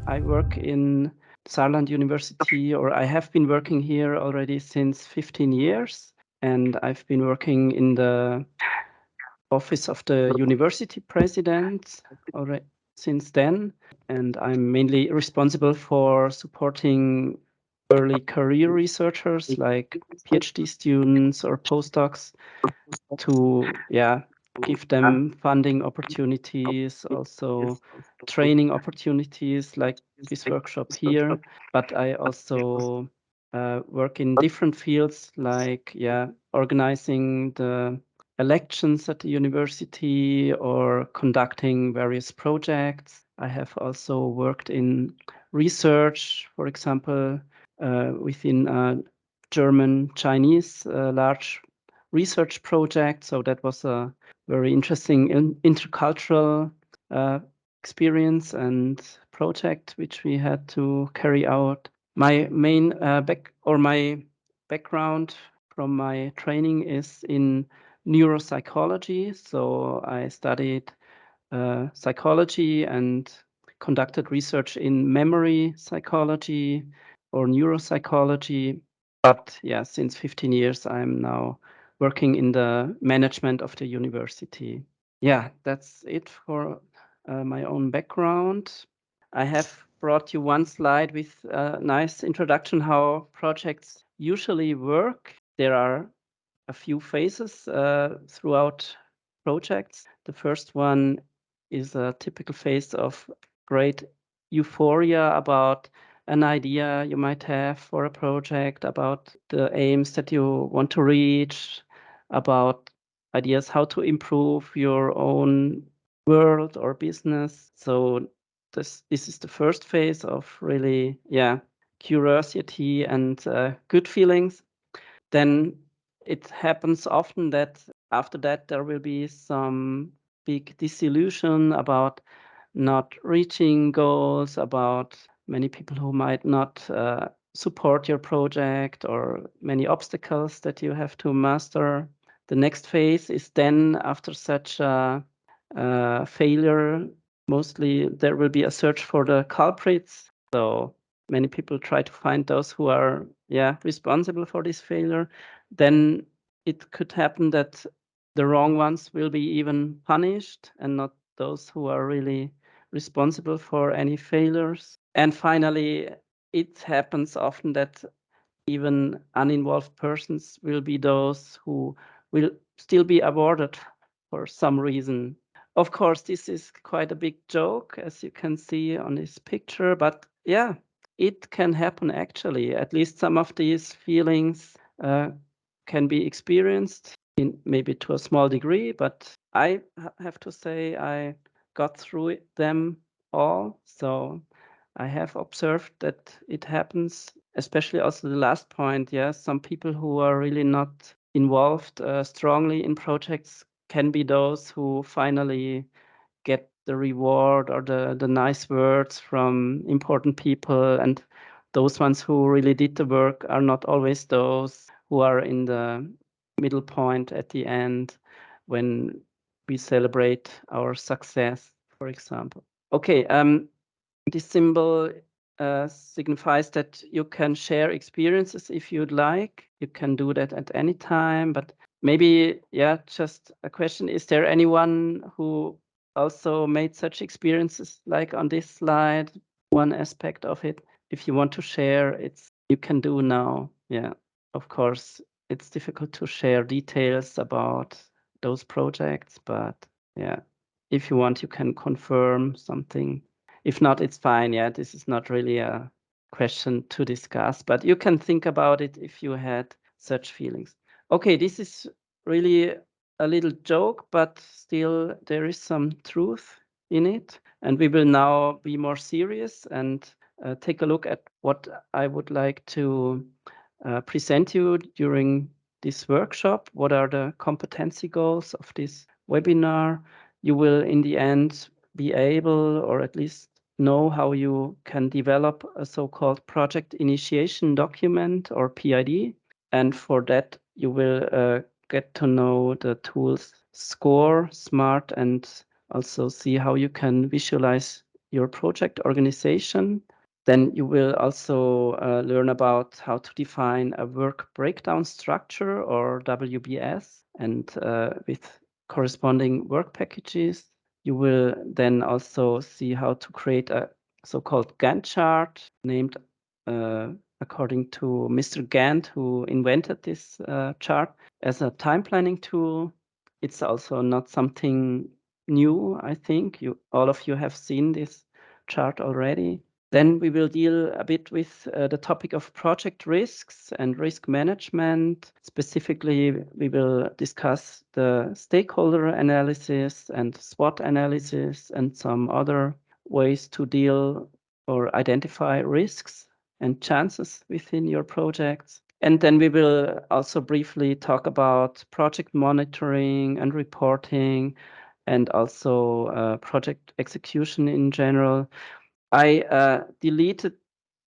I work in Saarland University, or I have been working here already since 15 years, and I've been working in the office of the university president already since then, and I'm mainly responsible for supporting early career researchers like PhD students or postdocs to give them funding opportunities, also training opportunities like this workshop here. But I also work in different fields like organizing the elections at the university or conducting various projects. I have also worked in research, for example, within a German-Chinese large research project. So that was a very interesting intercultural experience and project which we had to carry out. My main background from my training is in neuropsychology. So I studied psychology and conducted research in memory psychology or neuropsychology. But since 15 years, I'm now working in the management of the university. Yeah, that's it for my own background. I have brought you one slide with a nice introduction how projects usually work. There are a few phases throughout projects. The first one is a typical phase of great euphoria about an idea you might have for a project, about the aims that you want to reach, about ideas how to improve your own world or business. So this is the first phase of really, curiosity and good feelings. Then it happens often that after that there will be some big disillusion about not reaching goals, about many people who might not support your project, or many obstacles that you have to master. The next phase is then, after such a failure, mostly there will be a search for the culprits. So many people try to find those who are responsible for this failure. Then it could happen that the wrong ones will be even punished and not those who are really responsible for any failures. And finally, it happens often that even uninvolved persons will be those who will still be awarded for some reason. Of course, this is quite a big joke, as you can see on this picture, but it can happen actually. At least some of these feelings can be experienced in maybe to a small degree, but I have to say I got through them all. So I have observed that it happens, especially also the last point. Yes, some people who are really not involved strongly in projects can be those who finally get the reward or the nice words from important people. And those ones who really did the work are not always those who are in the middle point at the end when we celebrate our success, for example. Okay, this symbol signifies that you can share experiences if you'd like. You can do that at any time, but maybe, just a question. Is there anyone who also made such experiences like on this slide? One aspect of it, if you want to share, you can do now. Yeah, of course, it's difficult to share details about those projects, but if you want, you can confirm something. If not, it's fine. Yeah, this is not really a question to discuss, but you can think about it if you had such feelings. Okay, this is really a little joke, but still there is some truth in it. And we will now be more serious and take a look at what I would like to present you during this workshop. What are the competency goals of this webinar? You will, in the end, be able, or at least know, how you can develop a so-called project initiation document, or PID. And for that, you will get to know the tools SCORE, SMART, and also see how you can visualize your project organization. Then you will also learn about how to define a work breakdown structure, or WBS, and with corresponding work packages. You will then also see how to create a so-called Gantt chart, named according to Mr. Gantt, who invented this chart, as a time planning tool. It's also not something new, I think. All of you have seen this chart already. Then we will deal a bit with the topic of project risks and risk management. Specifically, we will discuss the stakeholder analysis and SWOT analysis and some other ways to deal or identify risks and chances within your projects. And then we will also briefly talk about project monitoring and reporting, and also project execution in general. I deleted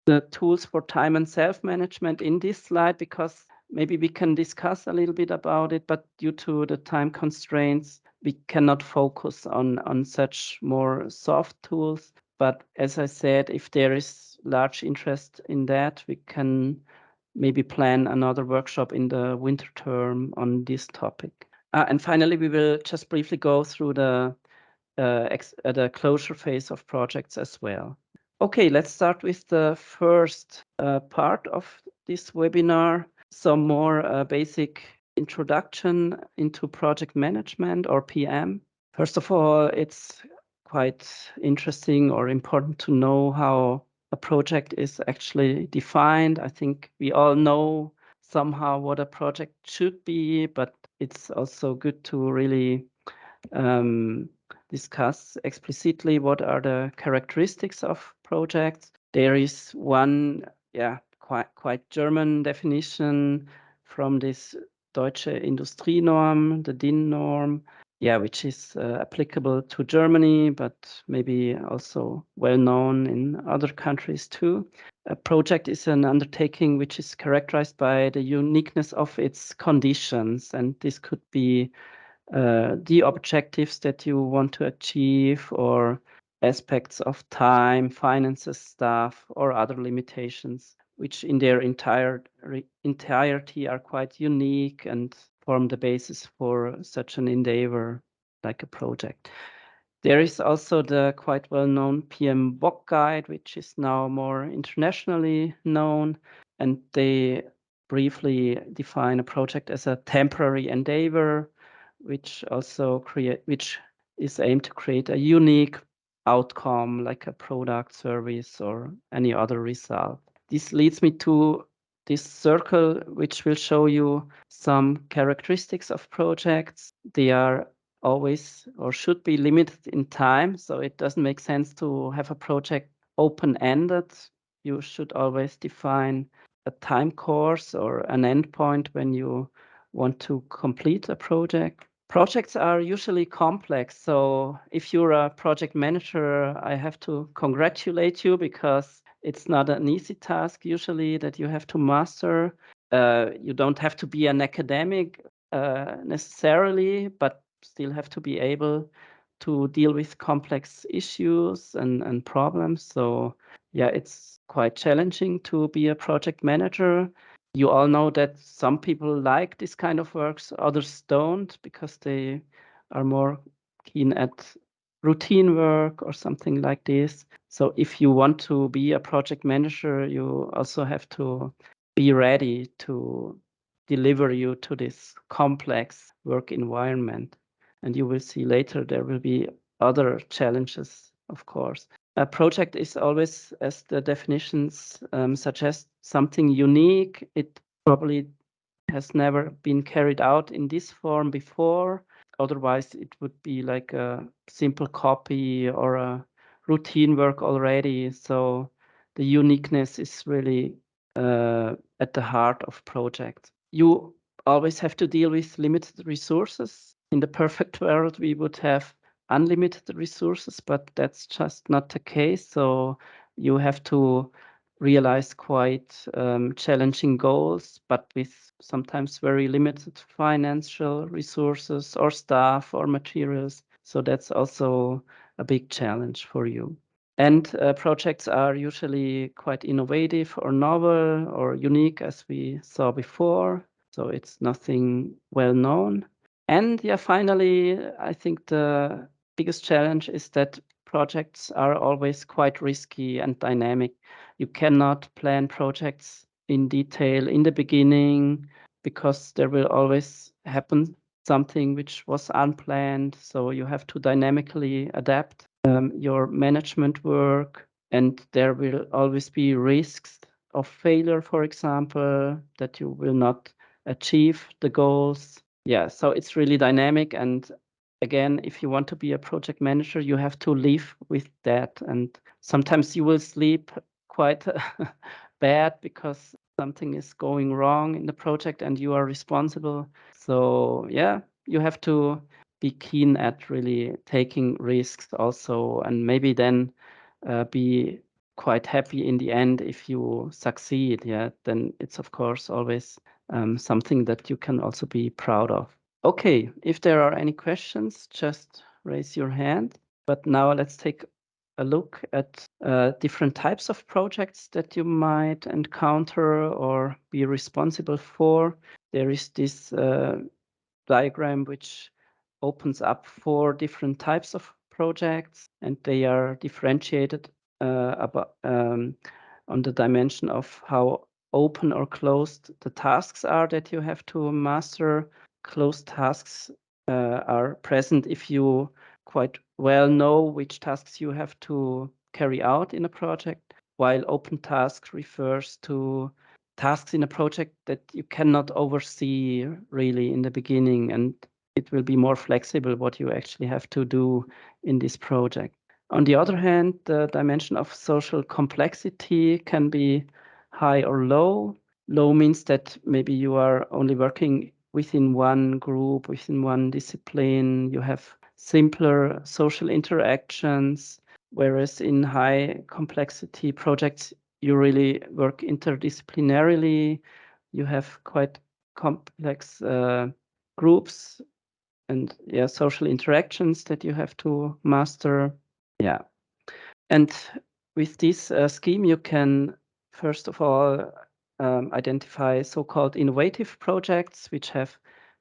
the tools for time and self-management in this slide because maybe we can discuss a little bit about it, but due to the time constraints, we cannot focus on such more soft tools. But as I said, if there is large interest in that, we can maybe plan another workshop in the winter term on this topic. And finally, we will just briefly go through the closure phase of projects as well. Okay, let's start with the first part of this webinar, some more basic introduction into project management, or PM. First of all, it's quite interesting or important to know how a project is actually defined. I think we all know somehow what a project should be, but it's also good to really discuss explicitly what are the characteristics of projects. There is one, quite German definition from this Deutsche Industrienorm, the DIN norm, which is applicable to Germany, but maybe also well known in other countries too. A project is an undertaking which is characterized by the uniqueness of its conditions, and this could be the objectives that you want to achieve, or aspects of time, finances, staff, or other limitations, which in their entirety are quite unique and form the basis for such an endeavor like a project. There is also the quite well-known PMBOK guide, which is now more internationally known, and they briefly define a project as a temporary endeavor, which is aimed to create a unique outcome, like a product, service, or any other result. This leads me to this circle, which will show you some characteristics of projects. They are always, or should be, limited in time, so it doesn't make sense to have a project open-ended. You should always define a time course or an endpoint when you want to complete a project. Projects are usually complex, so if you're a project manager, I have to congratulate you, because it's not an easy task usually that you have to master. You don't have to be an academic necessarily, but still have to be able to deal with complex issues and problems. So it's quite challenging to be a project manager. You all know that some people like this kind of works, others don't, because they are more keen at routine work or something like this. So if you want to be a project manager, you also have to be ready to deliver you to this complex work environment. And you will see later there will be other challenges, of course. A project is always, as the definitions suggest, something unique. It probably has never been carried out in this form before. Otherwise, it would be like a simple copy or a routine work already. So the uniqueness is really at the heart of projects. You always have to deal with limited resources. In the perfect world, we would have unlimited resources, but that's just not the case. So you have to realize quite challenging goals, but with sometimes very limited financial resources or staff or materials. So that's also a big challenge for you. And projects are usually quite innovative or novel or unique, as we saw before. So it's nothing well known. And yeah, finally, I think the biggest challenge is that projects are always quite risky and dynamic. You cannot plan projects in detail in the beginning because there will always happen something which was unplanned. So you have to dynamically adapt your management work, and there will always be risks of failure, for example, that you will not achieve the goals. Yeah, so it's really dynamic. And again, if you want to be a project manager, you have to live with that. And sometimes you will sleep quite bad because something is going wrong in the project and you are responsible. So yeah, you have to be keen at really taking risks also, and maybe then be quite happy in the end if you succeed. Yeah, then it's of course always something that you can also be proud of. Okay, if there are any questions, just raise your hand. But now let's take a look at different types of projects that you might encounter or be responsible for. There is this diagram which opens up 4 different types of projects, and they are differentiated about on the dimension of how open or closed the tasks are that you have to master. Closed tasks are present if you quite well know which tasks you have to carry out in a project, while open task refers to tasks in a project that you cannot oversee really in the beginning, and it will be more flexible what you actually have to do in this project. On the other hand, the dimension of social complexity can be high or low. Low means that maybe you are only working within one group, within one discipline. You have simpler social interactions, whereas in high complexity projects, you really work interdisciplinarily. You have quite complex groups and yeah, social interactions that you have to master. Yeah. And with this scheme, you can first of all identify so-called innovative projects, which have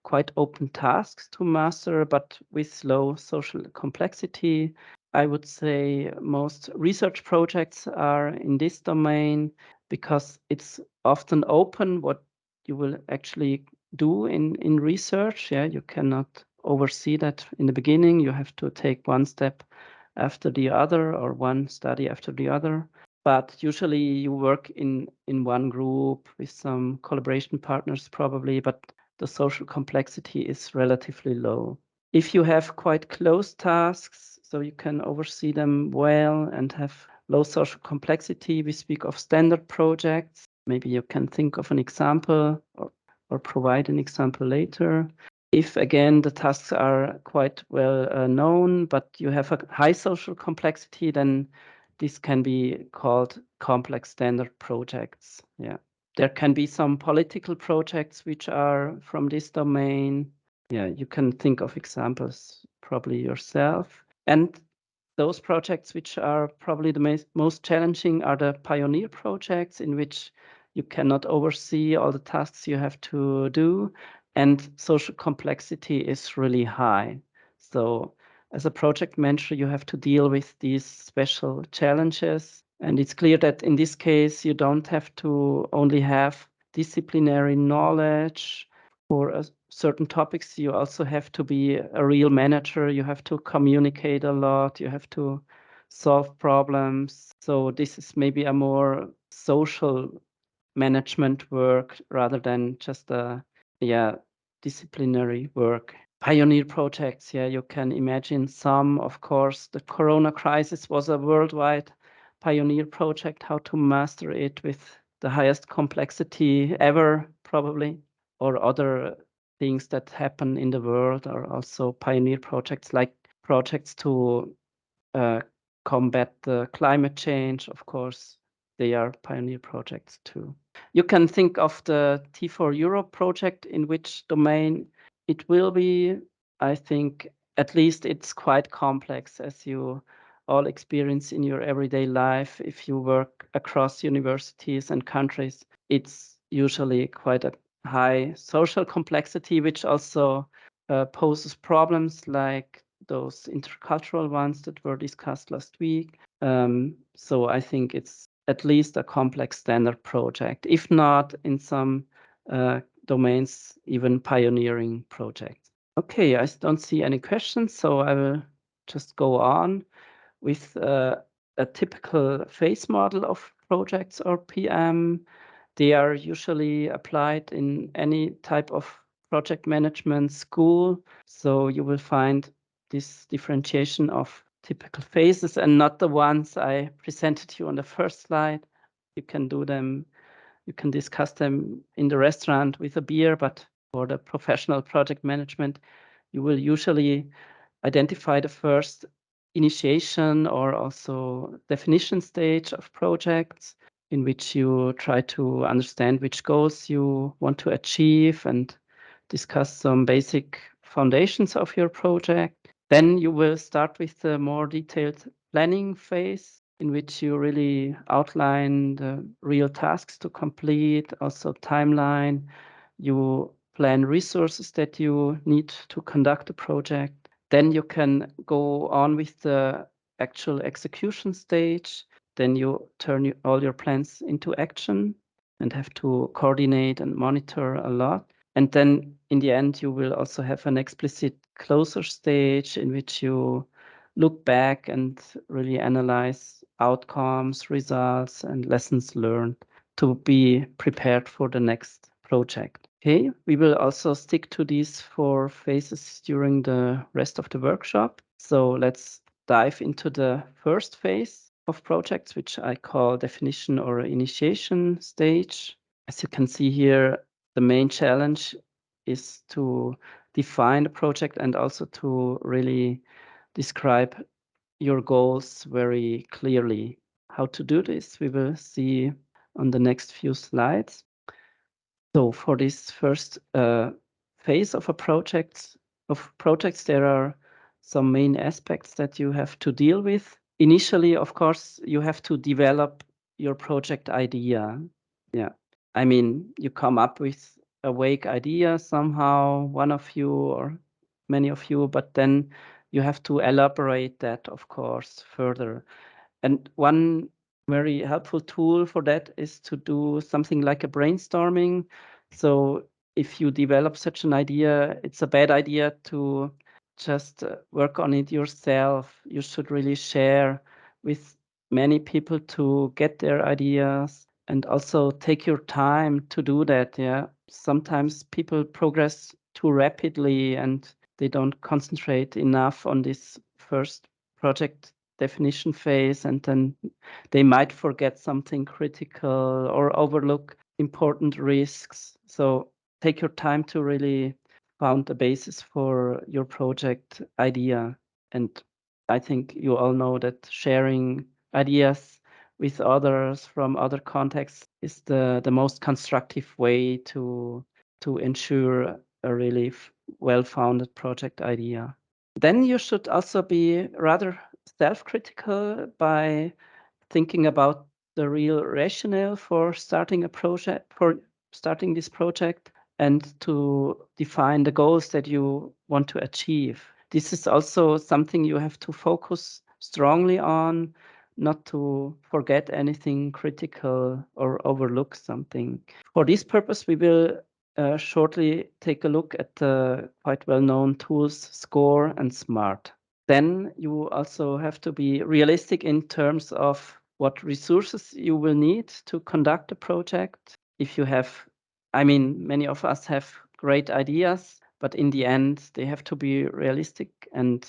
quite open tasks to master, but with low social complexity. I would say most research projects are in this domain because it's often open what you will actually do in research. Yeah, you cannot oversee that in the beginning. You have to take one step after the other or one study after the other. But usually you work in one group with some collaboration partners probably, but the social complexity is relatively low. If you have quite close tasks, so you can oversee them well and have low social complexity, we speak of standard projects. Maybe you can think of an example or provide an example later. If again the tasks are quite well known, but you have a high social complexity, then this can be called complex standard projects. Yeah, there can be some political projects which are from this domain. Yeah, you can think of examples probably yourself. And those projects which are probably the most challenging are the pioneer projects, in which you cannot oversee all the tasks you have to do, and social complexity is really high. So as a project manager, you have to deal with these special challenges. And it's clear that in this case, you don't have to only have disciplinary knowledge for certain topics. You also have to be a real manager. You have to communicate a lot. You have to solve problems. So this is maybe a more social management work rather than just a disciplinary work. Pioneer projects, yeah, you can imagine some. Of course, the Corona crisis was a worldwide pioneer project, how to master it with the highest complexity ever, probably, or other things that happen in the world are also pioneer projects, like projects to combat the climate change, of course. they are pioneer projects too. You can think of the T4 Europe project, in which domain it will be. I think at least it's quite complex, as you all experience in your everyday life. If you work across universities and countries, it's usually quite a high social complexity, which also poses problems like those intercultural ones that were discussed last week. So I think it's at least a complex standard project, if not in some domains, even pioneering projects. Okay, I don't see any questions, so I will just go on with a typical phase model of projects or PM. They are usually applied in any type of project management school. So you will find this differentiation of typical phases and not the ones I presented you on the first slide. You can do them, you can discuss them in the restaurant with a beer, but for the professional project management, you will usually identify the first initiation or also definition stage of projects, in which you try to understand which goals you want to achieve and discuss some basic foundations of your project. Then you will start with the more detailed planning phase, in which you really outline the real tasks to complete, also timeline. You plan resources that you need to conduct a project. Then you can go on with the actual execution stage. Then you turn all your plans into action and have to coordinate and monitor a lot. And then in the end, you will also have an explicit closure stage, in which you look back and really analyze outcomes, results, and lessons learned to be prepared for the next project. Okay, we will also stick to these 4 phases during the rest of the workshop. So let's dive into the first phase of projects, which I call definition or initiation stage. As you can see here, the main challenge is to define the project and also to really describe your goals very clearly. How to do this, we will see on the next few slides. So for this first phase of projects, there are some main aspects that you have to deal with. Initially, of course, you have to develop your project idea. Yeah, I mean, you come up with a vague idea somehow, one of you or many of you, but then you have to elaborate that, of course, further. And one very helpful tool for that is to do something like a brainstorming. So if you develop such an idea, it's a bad idea to just work on it yourself. You should really share with many people to get their ideas, and also take your time to do that. Yeah, sometimes people progress too rapidly and they don't concentrate enough on this first project definition phase, and then they might forget something critical or overlook important risks. So take your time to really found the basis for your project idea. And I think you all know that sharing ideas with others from other contexts is the most constructive way to ensure a really well-founded project idea. Then you should also be rather self-critical by thinking about the real rationale for starting this project, and to define the goals that you want to achieve. This is also something you have to focus strongly on, not to forget anything critical or overlook something. For this purpose, we will shortly take a look at the quite well-known tools SCORE and SMART. Then you also have to be realistic in terms of what resources you will need to conduct a project. If you have, I mean, many of us have great ideas, but in the end, they have to be realistic and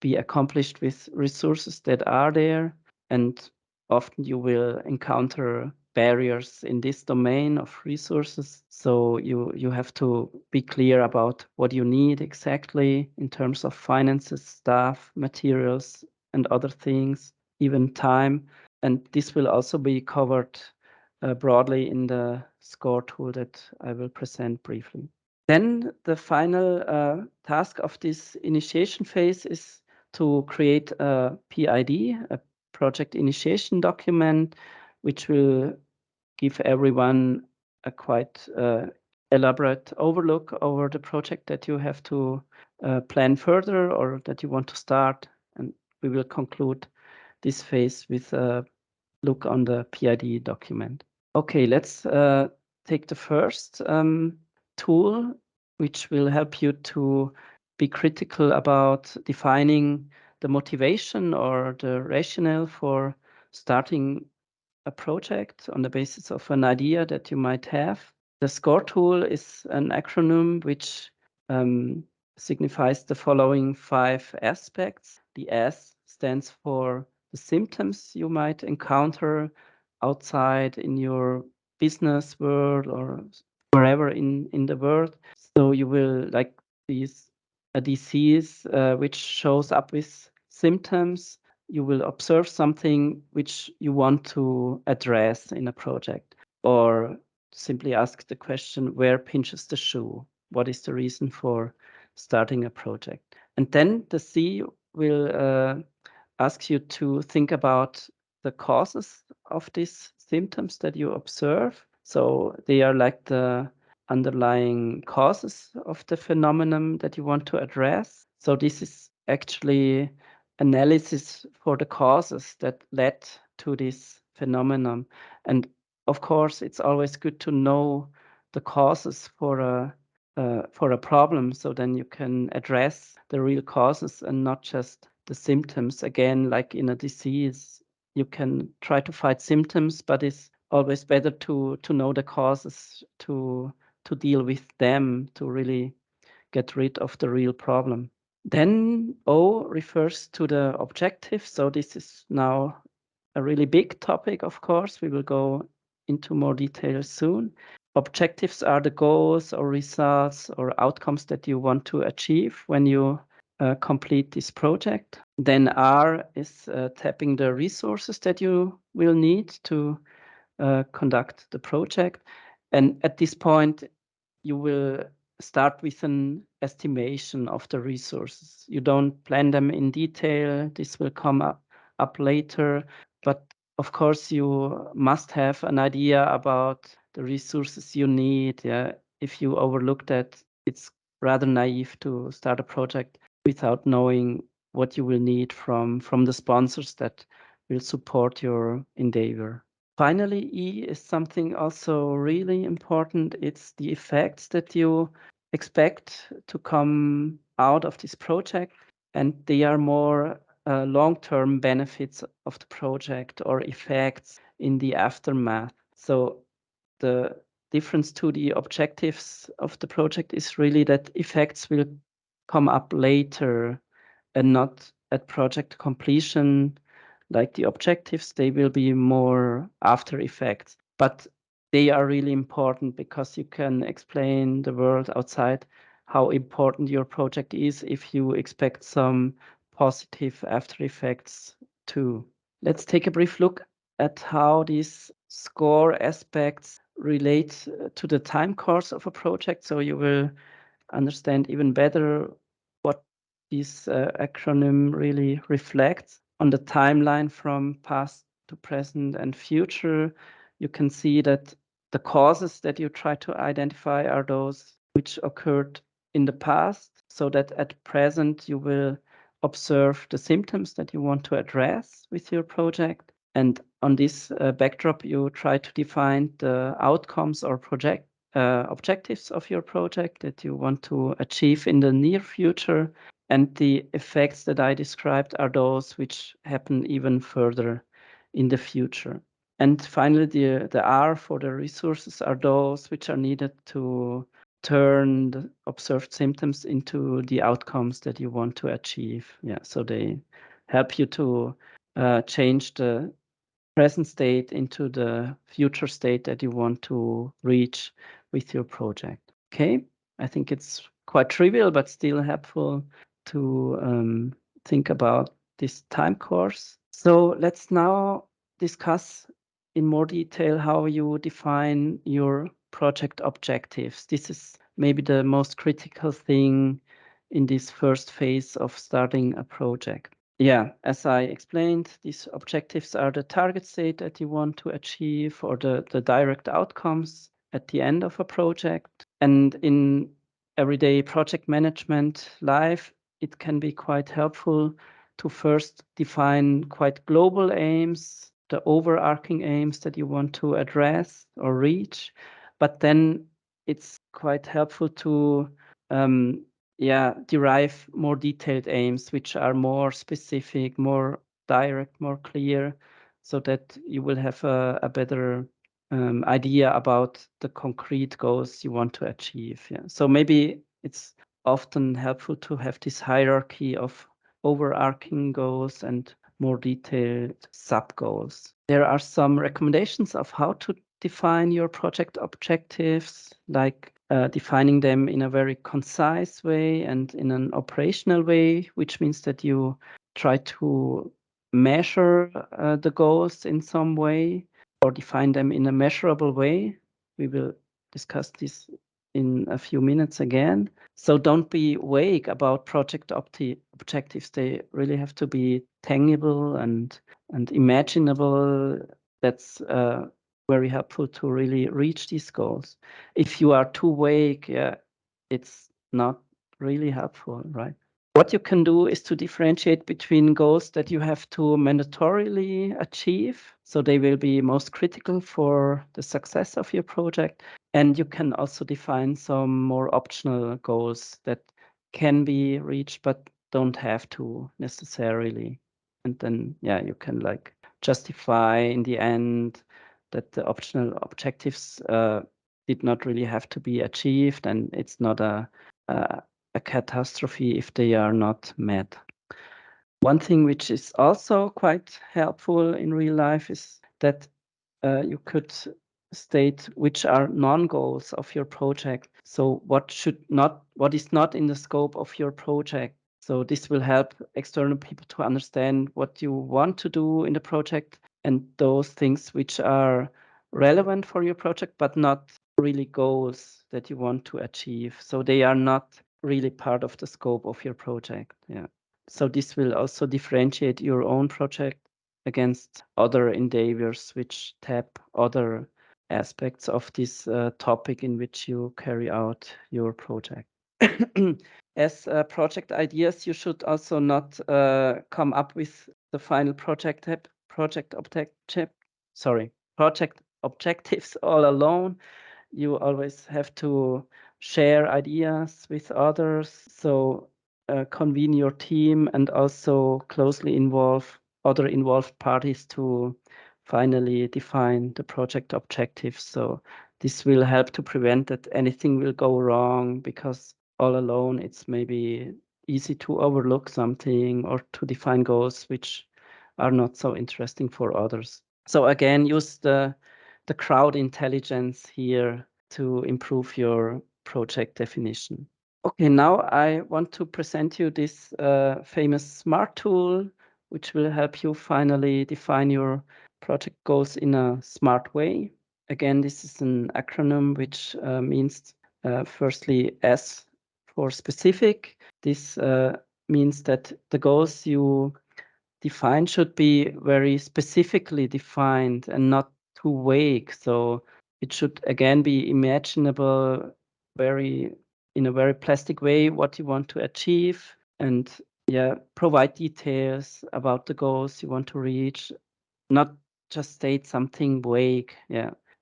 be accomplished with resources that are there. And often you will encounter barriers in this domain of resources. So you have to be clear about what you need exactly in terms of finances, staff, materials, and other things, even time. and this will also be covered broadly in the score tool that I will present briefly. Then the final task of this initiation phase is to create a PID, a project initiation document, which will give everyone a quite elaborate overlook over the project that you have to plan further or that you want to start. And we will conclude this phase with a look on the PID document. Okay, let's take the first tool, which will help you to be critical about defining the motivation or the rationale for starting a project on the basis of an idea that you might have. The SCORE tool is an acronym which signifies the following 5 aspects. The S stands for the symptoms you might encounter outside in your business world or wherever in the world. So you will like these a disease which shows up with symptoms. You will observe something which you want to address in a project, or simply ask the question, where pinches the shoe? What is the reason for starting a project? And then the C will ask you to think about the causes of these symptoms that you observe. So they are like the underlying causes of the phenomenon that you want to address. So this is actually analysis for the causes that led to this phenomenon. And of course, it's always good to know the causes for a problem, so then you can address the real causes and not just the symptoms. Again, like in a disease, you can try to fight symptoms, but it's always better to know the causes, to deal with them, to really get rid of the real problem. Then O refers to the objective. So this is now a really big topic, of course. We will go into more detail soon. Objectives are the goals or results or outcomes that you want to achieve when you complete this project. Then R is tapping the resources that you will need to conduct the project. And at this point, you will start with an estimation of the resources. You don't plan them in detail. This will come up later. But of course, you must have an idea about the resources you need. Yeah, if you overlook that, it's rather naive to start a project without knowing what you will need from the sponsors that will support your endeavor. Finally, E is something also really important. It's the effects that you expect to come out of this project, and they are more long-term benefits of the project or effects in the aftermath. So the difference to the objectives of the project is really that effects will come up later and not at project completion. Like the objectives, they will be more after effects, but they are really important because you can explain the world outside how important your project is if you expect some positive after effects too. Let's take a brief look at how these score aspects relate to the time course of a project, so you will understand even better what this acronym really reflects. On the timeline from past to present and future, you can see that the causes that you try to identify are those which occurred in the past, so that at present you will observe the symptoms that you want to address with your project. And on this backdrop, you try to define the outcomes or objectives of your project that you want to achieve in the near future. And the effects that I described are those which happen even further in the future. And finally, the R for the resources are those which are needed to turn the observed symptoms into the outcomes that you want to achieve. Yeah, so they help you to change the present state into the future state that you want to reach with your project. Okay, I think it's quite trivial, but still helpful to think about this time course. So let's now discuss in more detail how you define your project objectives. This is maybe the most critical thing in this first phase of starting a project. Yeah, as I explained, these objectives are the target state that you want to achieve or the direct outcomes at the end of a project. And in everyday project management life, it can be quite helpful to first define quite global aims, the overarching aims that you want to address or reach. But then it's quite helpful to derive more detailed aims, which are more specific, more direct, more clear, so that you will have a better idea about the concrete goals you want to achieve. Yeah. So maybe it's often helpful to have this hierarchy of overarching goals and more detailed sub-goals. There are some recommendations of how to define your project objectives, like defining them in a very concise way and in an operational way, which means that you try to measure the goals in some way or define them in a measurable way. We will discuss this in a few minutes again. So don't be vague about project objectives. They really have to be tangible and imaginable. That's very helpful to really reach these goals. If you are too vague, it's not really helpful, right? What you can do is to differentiate between goals that you have to mandatorily achieve, so they will be most critical for the success of your project. And you can also define some more optional goals that can be reached but don't have to necessarily. And then, you can like justify in the end that the optional objectives did not really have to be achieved, and it's not a catastrophe if they are not met. One thing which is also quite helpful in real life is that you could state which are non-goals of your project. So what is not in the scope of your project. So this will help external people to understand what you want to do in the project and those things which are relevant for your project, but not really goals that you want to achieve. So they are not really part of the scope of your project. Yeah. So this will also differentiate your own project against other endeavors which tap other aspects of this topic in which you carry out your project. As project ideas, you should also not come up with the final project objectives all alone. You always have to share ideas with others. So convene your team and also closely involve other involved parties to finally define the project objectives. So this will help to prevent that anything will go wrong, because all alone it's maybe easy to overlook something or to define goals which are not so interesting for others. So again, use the crowd intelligence here to improve your project definition. Okay, now I want to present you this famous SMART tool, which will help you finally define your project goals in a smart way. Again, this is an acronym which means firstly S for specific. This means that the goals you define should be very specifically defined and not too vague. So it should again be imaginable, in a very plastic way, what you want to achieve, and provide details about the goals you want to reach, not just state something vague.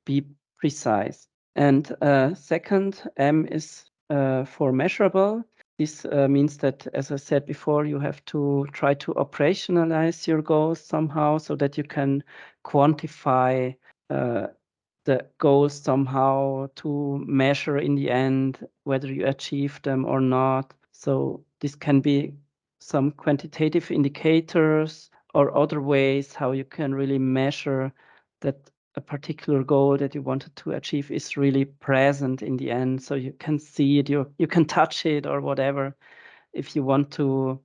Be precise. And second, M is for measurable. This means that, as I said before, you have to try to operationalize your goals somehow so that you can quantify the goals somehow, to measure in the end whether you achieve them or not. So this can be some quantitative indicators or other ways how you can really measure that a particular goal that you wanted to achieve is really present in the end. So you can see it, you can touch it or whatever. If you want to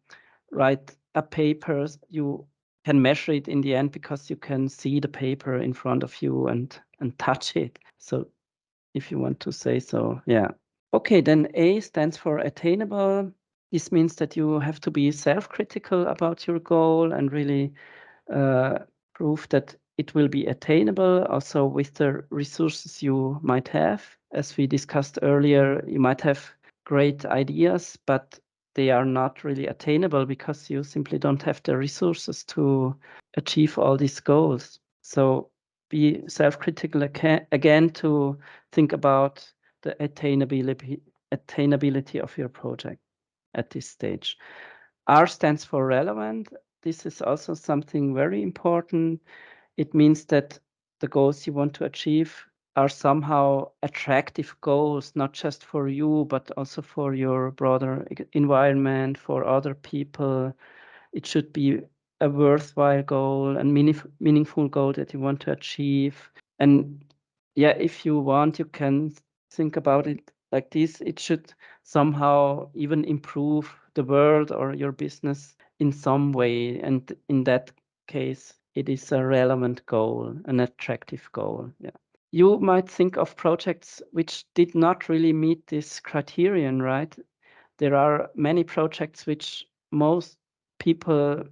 write a paper, you can measure it in the end because you can see the paper in front of you and touch it. So if you want to say so, yeah. Okay, then A stands for attainable. This means that you have to be self-critical about your goal and really prove that it will be attainable also with the resources you might have. As we discussed earlier, you might have great ideas, but they are not really attainable because you simply don't have the resources to achieve all these goals. So be self-critical again to think about the attainability of your project at this stage. R stands for relevant. This is also something very important. It means that the goals you want to achieve are somehow attractive goals, not just for you, but also for your broader environment, for other people. It should be a worthwhile goal and meaningful goal that you want to achieve. And yeah, if you want, you can think about it like this. It should somehow even improve the world or your business in some way. And in that case, it is a relevant goal, an attractive goal. Yeah. You might think of projects which did not really meet this criterion, right? There are many projects which most people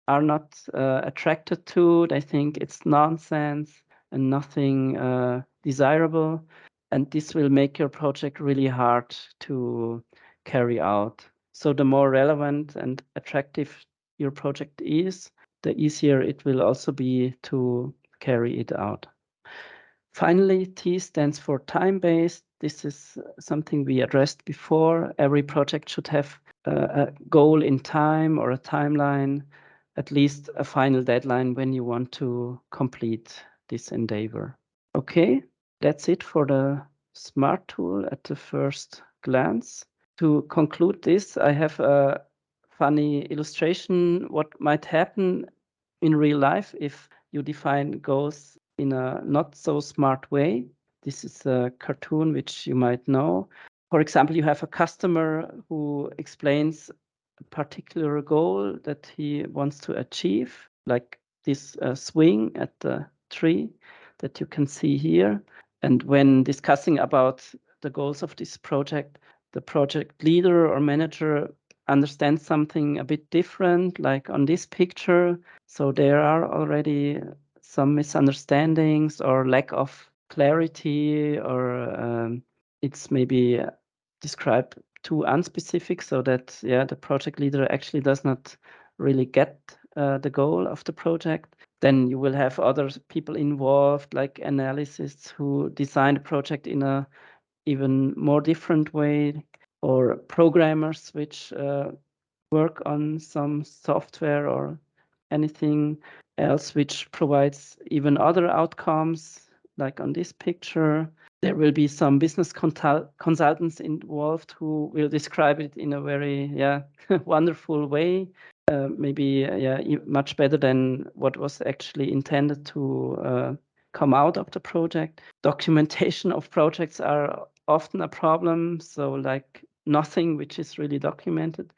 are not attracted to. They think it's nonsense and nothing desirable. And this will make your project really hard to carry out. So the more relevant and attractive your project is, the easier it will also be to carry it out. Finally, T stands for time-based. This is something we addressed before. Every project should have a goal in time or a timeline, at least a final deadline when you want to complete this endeavor. Okay, that's it for the SMART tool at the first glance. To conclude this, I have a funny illustration what might happen in real life if you define goals in a not so smart way. This is a cartoon which you might know. For example, you have a customer who explains a particular goal that he wants to achieve, like this swing at the tree that you can see here. And when discussing about the goals of this project, the project leader or manager understands something a bit different, like on this picture. So there are already some misunderstandings or lack of clarity, or it's maybe described too unspecific, so that the project leader actually does not really get the goal of the project. Then you will have other people involved, like analysts who design the project in a even more different way, or programmers which work on some software or anything else which provides even other outcomes, like on this picture. There will be some business consultants involved who will describe it in a very wonderful way. Maybe much better than what was actually intended to come out of the project. Documentation of projects are often a problem. So like nothing which is really documented.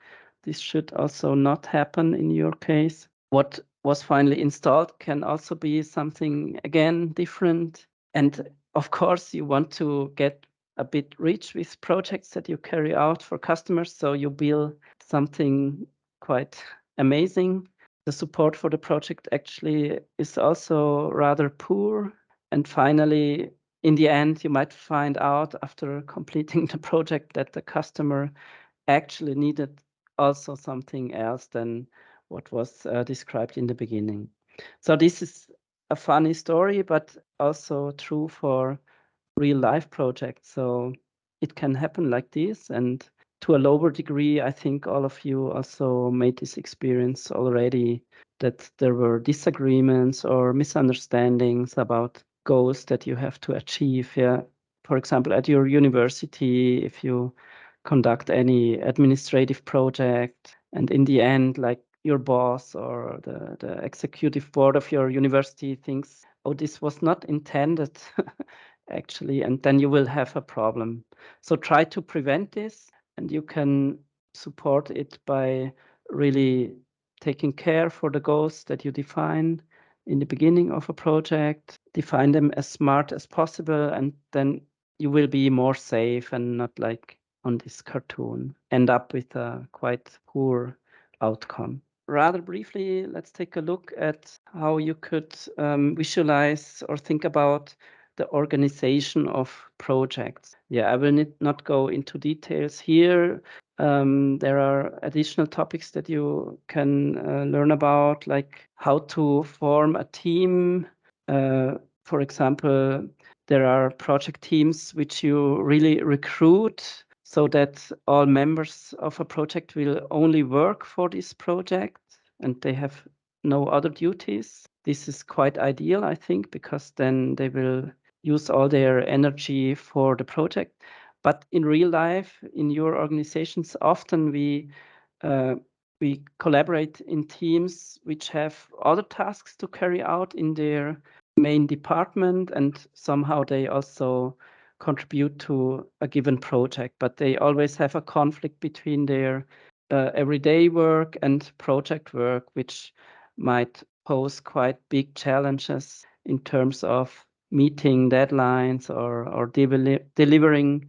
This should also not happen in your case. What was finally installed can also be something, again, different. And of course, you want to get a bit rich with projects that you carry out for customers. So you build something quite amazing. The support for the project actually is also rather poor. And finally, in the end, you might find out after completing the project that the customer actually needed also something else than what was described in the beginning. So this is a funny story, but also true for real life projects. So it can happen like this. And to a lower degree, I think all of you also made this experience already, that there were disagreements or misunderstandings about goals that you have to achieve. Yeah. For example, at your university, if you conduct any administrative project, and in the end, like your boss or the executive board of your university thinks, oh, this was not intended actually, and then you will have a problem. So try to prevent this, and you can support it by really taking care for the goals that you define in the beginning of a project, define them as smart as possible, and then you will be more safe and not like on this cartoon end up with a quite poor outcome. Rather briefly, let's take a look at how you could visualize or think about the organization of projects. Yeah, I will not go into details here. There are additional topics that you can learn about, like how to form a team. For example, there are project teams which you really recruit so that all members of a project will only work for this project and they have no other duties. This is quite ideal, I think, because then they will use all their energy for the project. But in real life, in your organizations, often we collaborate in teams which have other tasks to carry out in their main department, and somehow they also contribute to a given project, but they always have a conflict between their everyday work and project work, which might pose quite big challenges in terms of meeting deadlines or delivering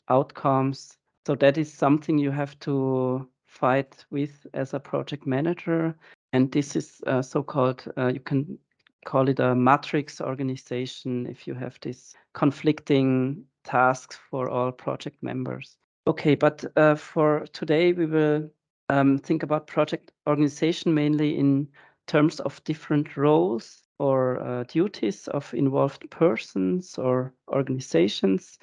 outcomes. So that is something you have to fight with as a project manager. And this is so-called, you can call it a matrix organization if you have these conflicting tasks for all project members. Okay, but for today, we will think about project organization mainly in terms of different roles or duties of involved persons or organizations.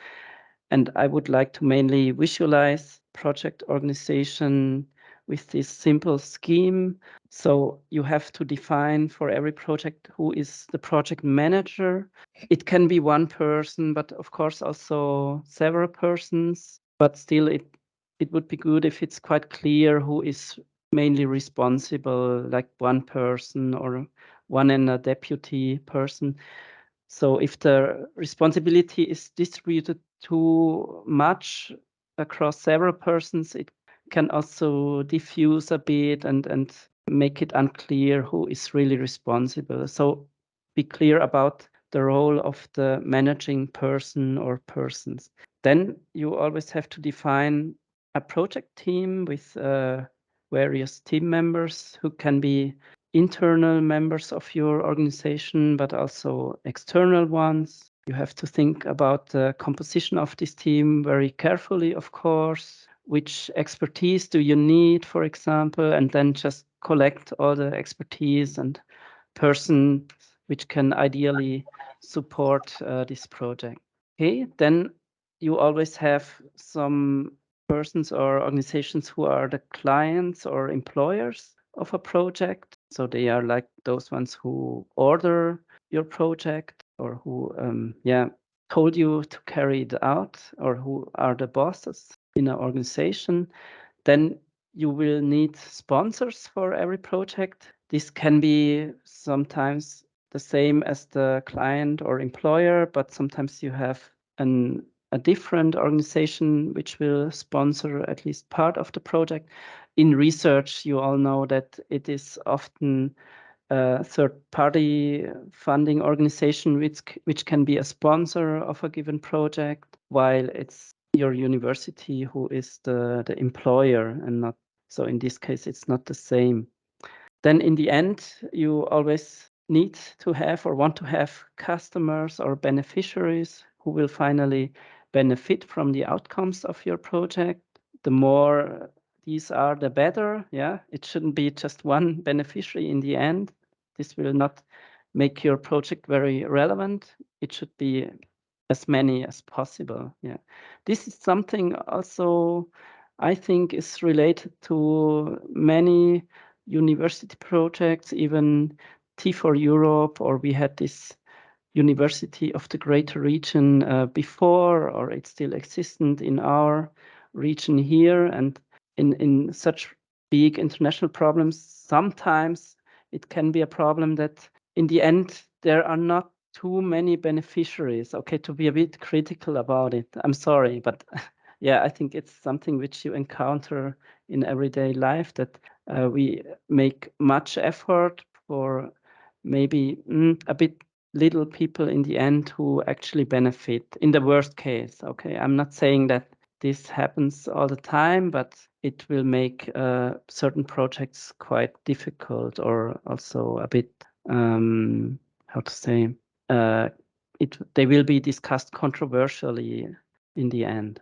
And I would like to mainly visualize project organization with this simple scheme. So you have to define for every project who is the project manager. It can be one person, but of course also several persons. But still, it would be good if it's quite clear who is mainly responsible, like one person or one and a deputy person. So if the responsibility is distributed too much across several persons, it can also diffuse a bit and make it unclear who is really responsible. So be clear about the role of the managing person or persons. Then you always have to define a project team with various team members who can be internal members of your organization, but also external ones. You have to think about the composition of this team very carefully, of course. Which expertise do you need, for example, and then just collect all the expertise and person which can ideally support this project. Okay, then you always have some persons or organizations who are the clients or employers of a project. So they are like those ones who order your project or who told you to carry it out, or who are the bosses in an organization. Then you will need sponsors for every project. This can be sometimes the same as the client or employer, but sometimes you have a different organization which will sponsor at least part of the project. In research, you all know that it is often a third-party funding organization which can be a sponsor of a given project, while it's your university who is the employer and not. So in this case, it's not the same. Then in the end, you always need to have or want to have customers or beneficiaries who will finally benefit from the outcomes of your project. The more these are, the better. Yeah, it shouldn't be just one beneficiary in the end. This will not make your project very relevant. It should be as many as possible. Yeah, this is something also I think is related to many university projects, even T4 Europe, or we had this University of the Greater Region before, or it's still existent in our region here. And in such big international problems, sometimes it can be a problem that in the end there are not too many beneficiaries. Okay, to be a bit critical about it, I'm sorry, but yeah, I think it's something which you encounter in everyday life, that we make much effort for maybe a bit little people in the end who actually benefit in the worst case. Okay, I'm not saying that this happens all the time, but it will make certain projects quite difficult, or also a bit how to say, they will be discussed controversially in the end.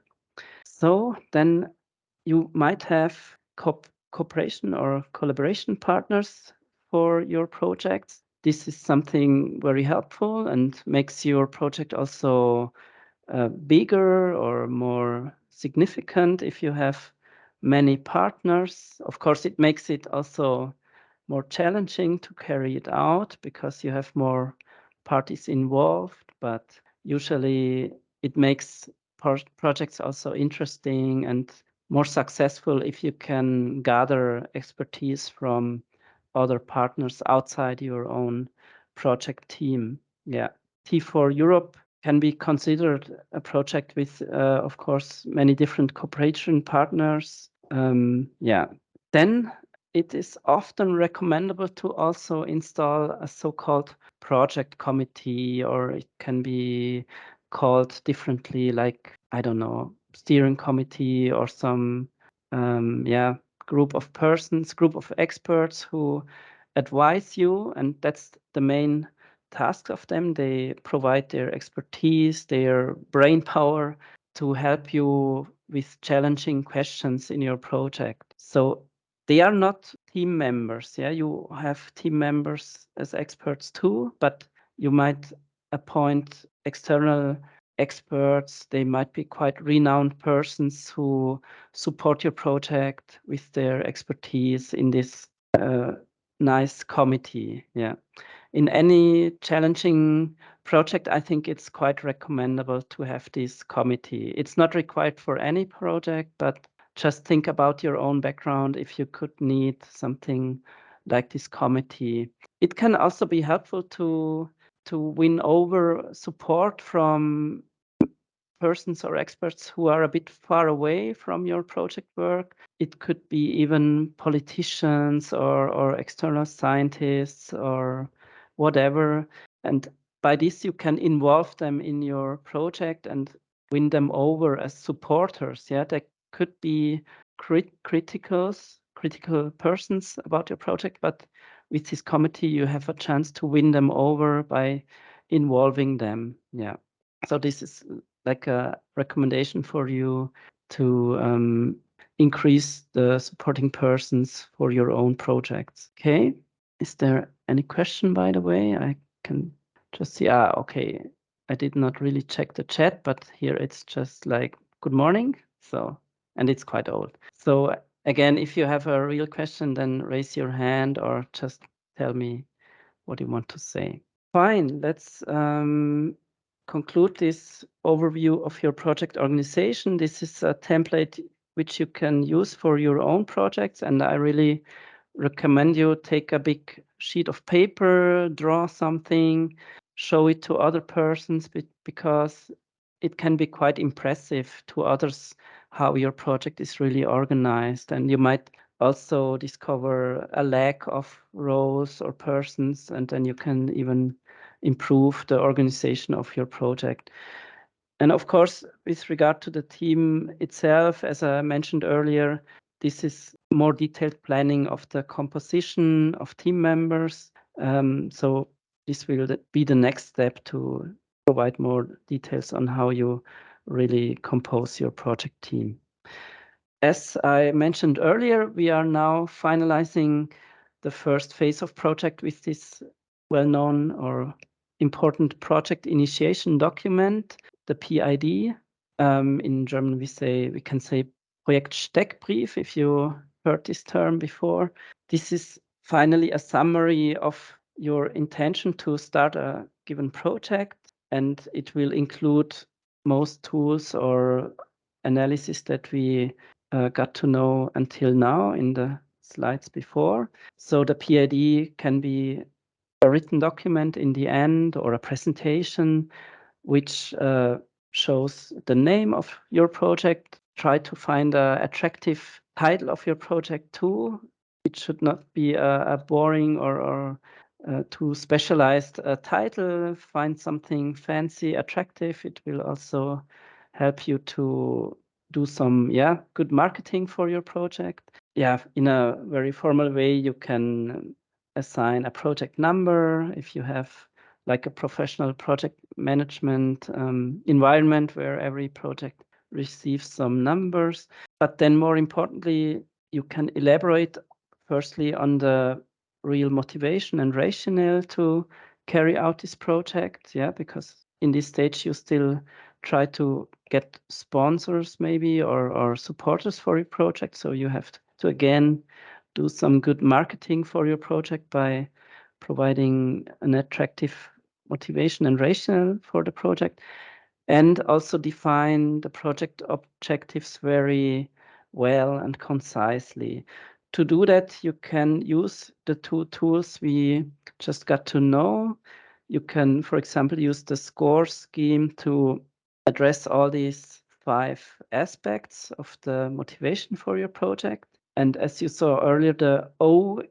So then you might have cooperation or collaboration partners for your projects. This is something very helpful and makes your project also bigger or more significant if you have many partners. Of course, it makes it also more challenging to carry it out because you have more parties involved, but usually it makes projects also interesting and more successful if you can gather expertise from other partners outside your own project team. Yeah, T4 Europe can be considered a project with, of course, many different cooperation partners. Yeah, then it is often recommendable to also install a so-called project committee, or it can be called differently, like, I don't know, steering committee or some, group of persons, group of experts who advise you, and that's the main task of them. They provide their expertise, their brain power to help you with challenging questions in your project. So they are not team members. Yeah, you have team members as experts too, but you might appoint external experts. They might be quite renowned persons who support your project with their expertise in this nice committee. Yeah. In any challenging project, I think it's quite recommendable to have this committee. It's not required for any project, but just think about your own background if you could need something like this committee. It can also be helpful to win over support from persons or experts who are a bit far away from your project work. It could be even politicians or external scientists or whatever. And by this, you can involve them in your project and win them over as supporters. Yeah, they could be critical persons about your project, but with this committee, you have a chance to win them over by involving them. Yeah. So this is like a recommendation for you to increase the supporting persons for your own projects. Okay. Is there any question, by the way? I can just see. Okay. I did not really check the chat, but here it's just like good morning. So, and it's quite old. So again, if you have a real question, then raise your hand or just tell me what you want to say. Fine. Let's conclude this overview of your project organization. This is a template which you can use for your own projects, and I really recommend you take a big sheet of paper, draw something, show it to other persons, because it can be quite impressive to others how your project is really organized, and you might also discover a lack of roles or persons, and then you can even improve the organization of your project. And of course, with regard to the team itself, as I mentioned earlier, this is more detailed planning of the composition of team members. So this will be the next step to provide more details on how you really compose your project team. As I mentioned earlier, we are now finalizing the first phase of project with this well-known or important project initiation document, the PID. In German, we can say Projektsteckbrief, if you heard this term before. This is finally a summary of your intention to start a given project, and it will include most tools or analysis that we got to know until now in the slides before. So the PID can be a written document in the end or a presentation which shows the name of your project. Try to find an attractive title of your project too. it should not be a boring or too specialized title. Find something fancy, attractive. It will also help you to do some good marketing for your project. In a very formal way, you can assign a project number if you have like a professional project management environment where every project receives some numbers. But then more importantly, you can elaborate firstly on the real motivation and rationale to carry out this project, because in this stage you still try to get sponsors maybe or supporters for your project. So you have to again do some good marketing for your project by providing an attractive motivation and rationale for the project, and also define the project objectives very well and concisely. To do that, you can use the two tools we just got to know. You can, for example, use the score scheme to address all these 5 aspects of the motivation for your project. And as you saw earlier, the O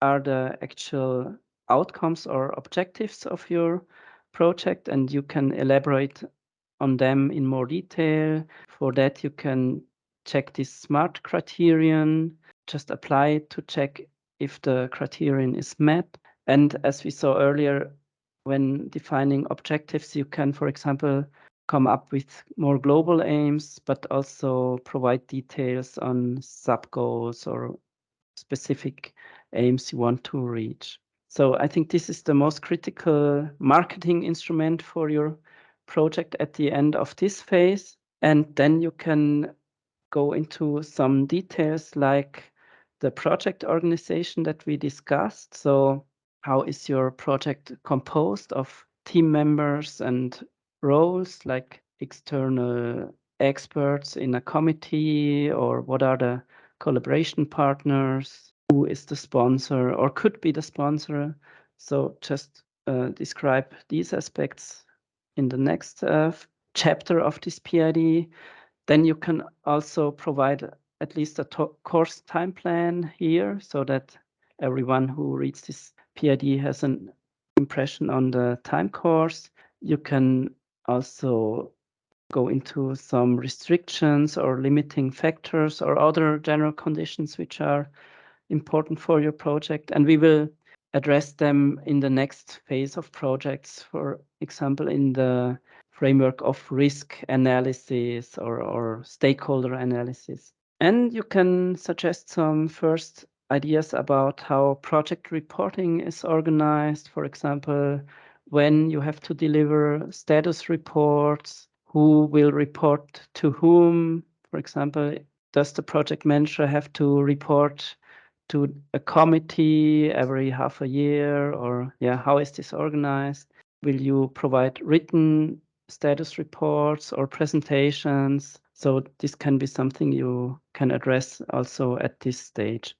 are the actual outcomes or objectives of your project, and you can elaborate on them in more detail. For that, you can check this SMART criterion, just apply it to check if the criterion is met. And as we saw earlier, when defining objectives, you can, for example, come up with more global aims, but also provide details on sub-goals or specific aims you want to reach. So I think this is the most critical marketing instrument for your project at the end of this phase. And then you can go into some details like the project organization that we discussed. So how is your project composed of team members and roles like external experts in a committee, or what are the collaboration partners? Who is the sponsor or could be the sponsor? So just describe these aspects in the next chapter of this PID. Then you can also provide at least a course time plan here so that everyone who reads this PID has an impression on the time course. You can also go into some restrictions or limiting factors or other general conditions which are important for your project. And we will address them in the next phase of projects, for example, in the framework of risk analysis or stakeholder analysis. And you can suggest some first ideas about how project reporting is organized. For example, when you have to deliver status reports, who will report to whom? For example, does the project manager have to report to a committee every half a year, or how is this organized? Will you provide written status reports or presentations? So this can be something you can address also at this stage.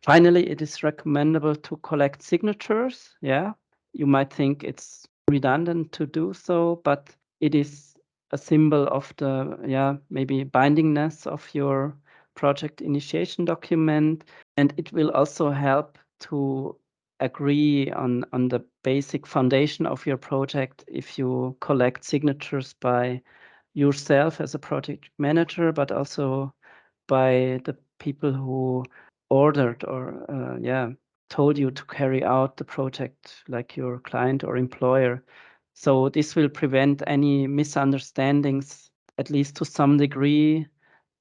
Finally, it is recommendable to collect signatures. You might think it's redundant to do so, but it is a symbol of the maybe bindingness of your project initiation document, and it will also help to agree on the basic foundation of your project if you collect signatures by yourself as a project manager, but also by the people who ordered or told you to carry out the project, like your client or employer. So this will prevent any misunderstandings, at least to some degree,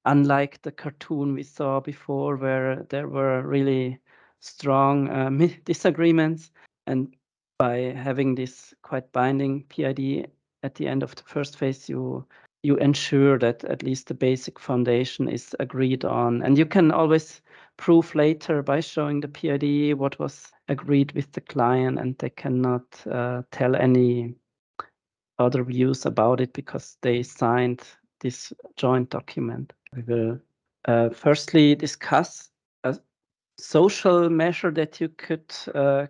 unlike the cartoon we saw before, where there were really strong disagreements. And by having this quite binding PID at the end of the first phase, you ensure that at least the basic foundation is agreed on. And you can always prove later by showing the PID what was agreed with the client, and they cannot tell any other views about it because they signed this joint document. We will firstly discuss a social measure that you could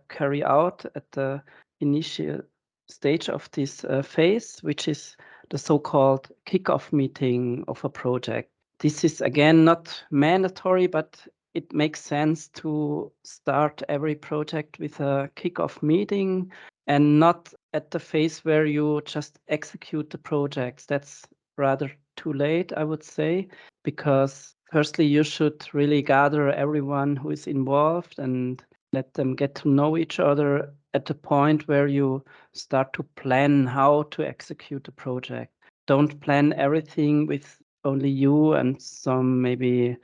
carry out at the initial stage of this phase, which is the so-called kickoff meeting of a project. This is again not mandatory, but it makes sense to start every project with a kickoff meeting and not at the phase where you just execute the projects. That's rather too late, I would say, because firstly, you should really gather everyone who is involved and let them get to know each other at the point where you start to plan how to execute the project. Don't plan everything with only you and some maybe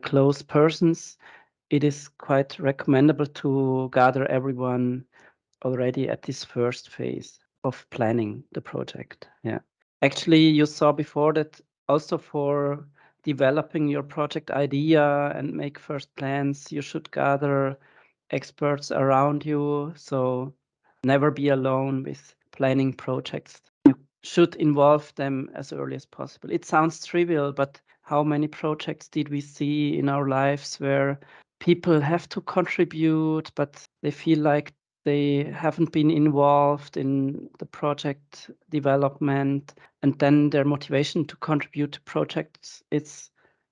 close persons. It is quite recommendable to gather everyone already at this first phase of planning the project. Yeah. Actually, you saw before that also for developing your project idea and make first plans, you should gather experts around you. So never be alone with planning projects. You should involve them as early as possible. It sounds trivial, but how many projects did we see in our lives where people have to contribute, but they feel like they haven't been involved in the project development, and then their motivation to contribute to projects is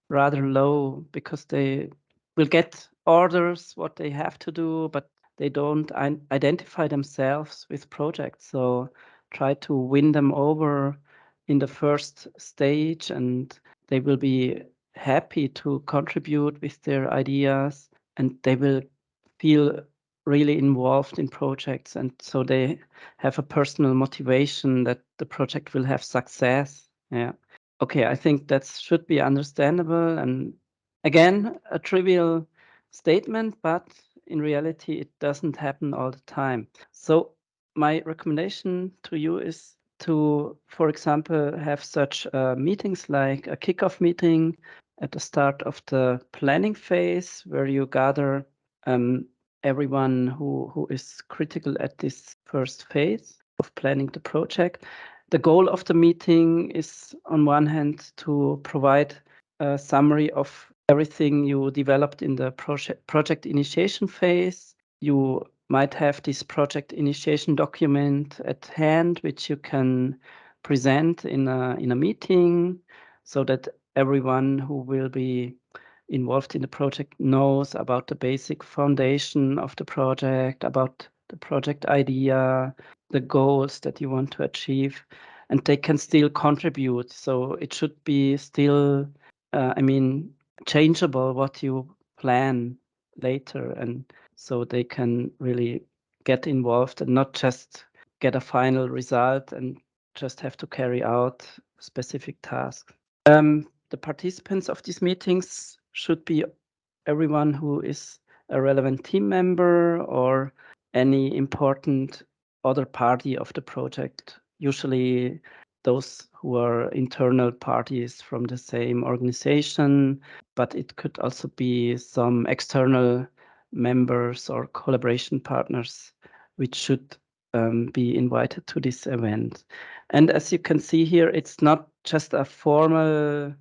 rather low because they will get orders what they have to do, but they don't identify themselves with projects. So try to win them over in the first stage, and they will be happy to contribute with their ideas, and they will feel really involved in projects, and so they have a personal motivation that the project will have success. Yeah. Okay, I think that should be understandable, and again, a trivial statement, but in reality, it doesn't happen all the time. So my recommendation to you is to, for example, have such meetings like a kickoff meeting at the start of the planning phase, where you gather everyone who is critical at this first phase of planning the project. The goal of the meeting is, on one hand, to provide a summary of everything you developed in the project initiation phase. You might have this project initiation document at hand, which you can present in a meeting, so that everyone who will be involved in the project knows about the basic foundation of the project, about the project idea, the goals that you want to achieve, and they can still contribute. So it should be still, changeable what you plan later, and so they can really get involved and not just get a final result and just have to carry out specific tasks. The participants of these meetings should be everyone who is a relevant team member or any important other party of the project, usually those who are internal parties from the same organization, but it could also be some external members or collaboration partners which should be invited to this event. And as you can see here, it's not just a formal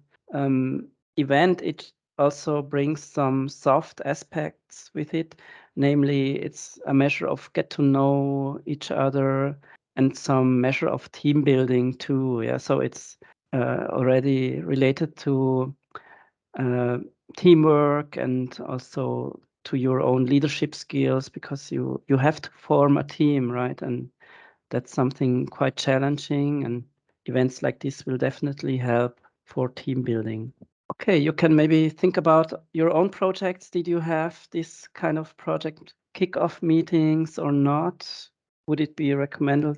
event, it also brings some soft aspects with it. Namely, it's a measure of get to know each other and some measure of team building too. Yeah, so it's already related to teamwork and also to your own leadership skills, because you have to form a team, right? And that's something quite challenging, and events like this will definitely help for team building. Okay, you can maybe think about your own projects. Did you have this kind of project kickoff meetings or not? Would it be recommendable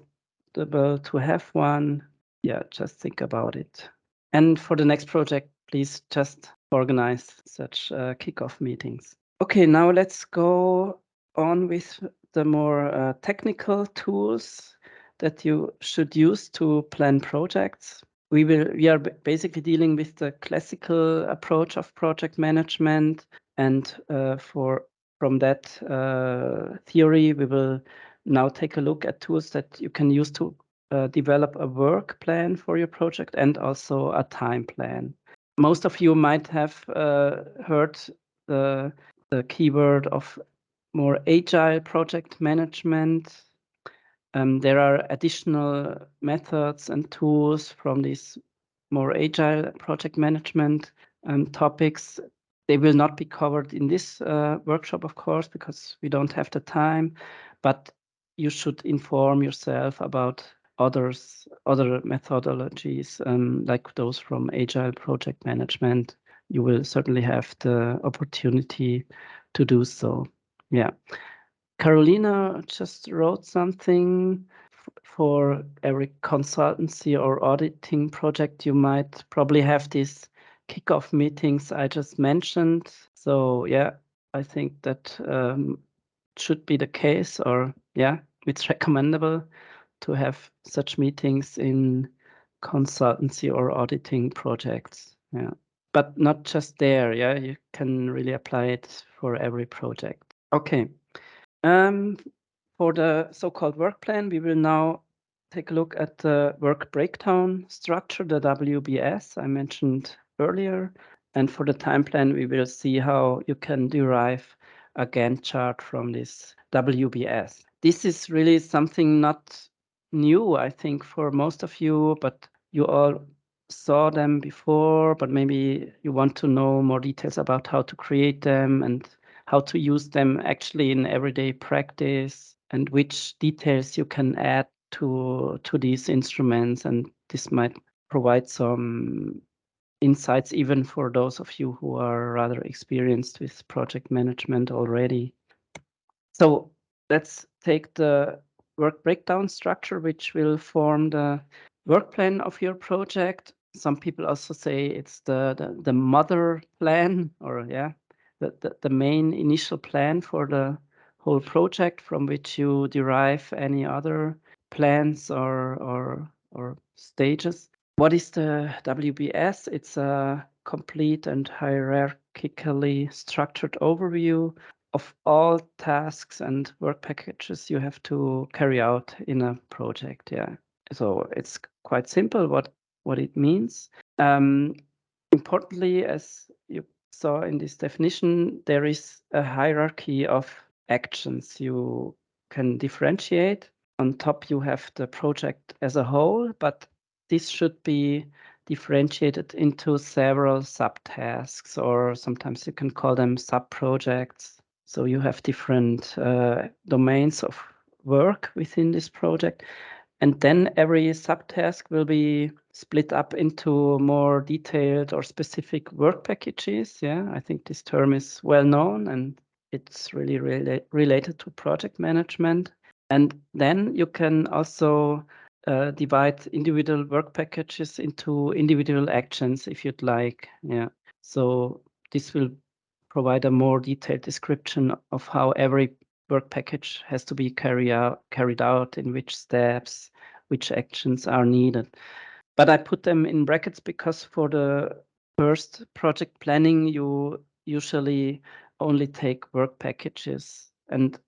to have one? Yeah, just think about it. And for the next project, please just organize such kickoff meetings. Okay, now let's go on with the more technical tools that you should use to plan projects. We are basically dealing with the classical approach of project management, and from that theory, we will now take a look at tools that you can use to develop a work plan for your project and also a time plan. Most of you might have heard the keyword of more agile project management. There are additional methods and tools from these more agile project management topics. they will not be covered in this workshop, of course, because we don't have the time, but you should inform yourself about other methodologies, like those from Agile project management. You will certainly have the opportunity to do so. Yeah. Carolina just wrote something for every consultancy or auditing project. You might probably have these kickoff meetings I just mentioned. So yeah, I think that should be the case, or yeah, it's recommendable to have such meetings in consultancy or auditing projects. Yeah, but not just there. Yeah, you can really apply it for every project. Okay. For the so-called work plan, we will now take a look at the work breakdown structure, the WBS I mentioned earlier. And for the time plan, we will see how you can derive a Gantt chart from this WBS. This is really something not new, I think, for most of you, but you all saw them before, but maybe you want to know more details about how to create them and how to use them actually in everyday practice, and which details you can add to these instruments. And this might provide some insights even for those of you who are rather experienced with project management already. So let's take the work breakdown structure, which will form the work plan of your project. Some people also say it's the mother plan, or yeah, the main initial plan for the whole project, from which you derive any other plans or stages. What is the WBS? It's a complete and hierarchically structured overview of all tasks and work packages you have to carry out in a project. Yeah. So it's quite simple what it means. Importantly, as you saw in this definition, there is a hierarchy of actions you can differentiate. On top, you have the project as a whole, but this should be differentiated into several subtasks, or sometimes you can call them sub-projects. So you have different domains of work within this project. And then every subtask will be split up into more detailed or specific work packages. Yeah, I think this term is well known and it's really related to project management. And then you can also divide individual work packages into individual actions if you'd like. Yeah. So this will provide a more detailed description of how every work package has to be carried out, in which steps, which actions are needed. But I put them in brackets because for the first project planning, you usually only take work packages and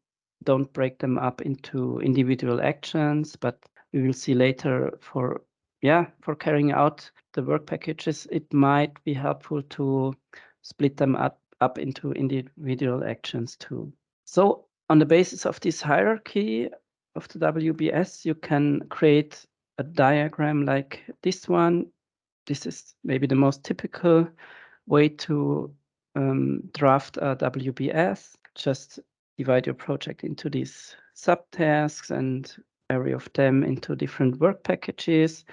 don't break them up into individual actions. But we will see later for carrying out the work packages, it might be helpful to split them up into individual actions too. So on the basis of this hierarchy of the WBS, you can create a diagram like this one. This is maybe the most typical way to draft a WBS. Just divide your project into these subtasks and every of them into different work packages.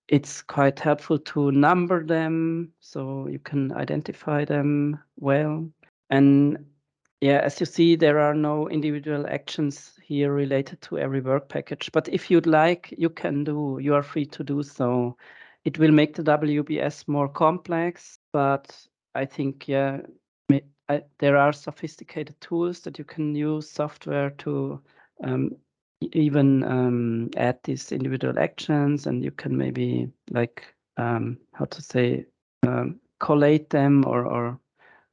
It's quite helpful to number them so you can identify them well. And yeah, as you see, there are no individual actions here related to every work package. But if you'd like, you are free to do so. It will make the WBS more complex, but I think, yeah, there are sophisticated tools that you can use, software to even add these individual actions, and you can maybe collate them or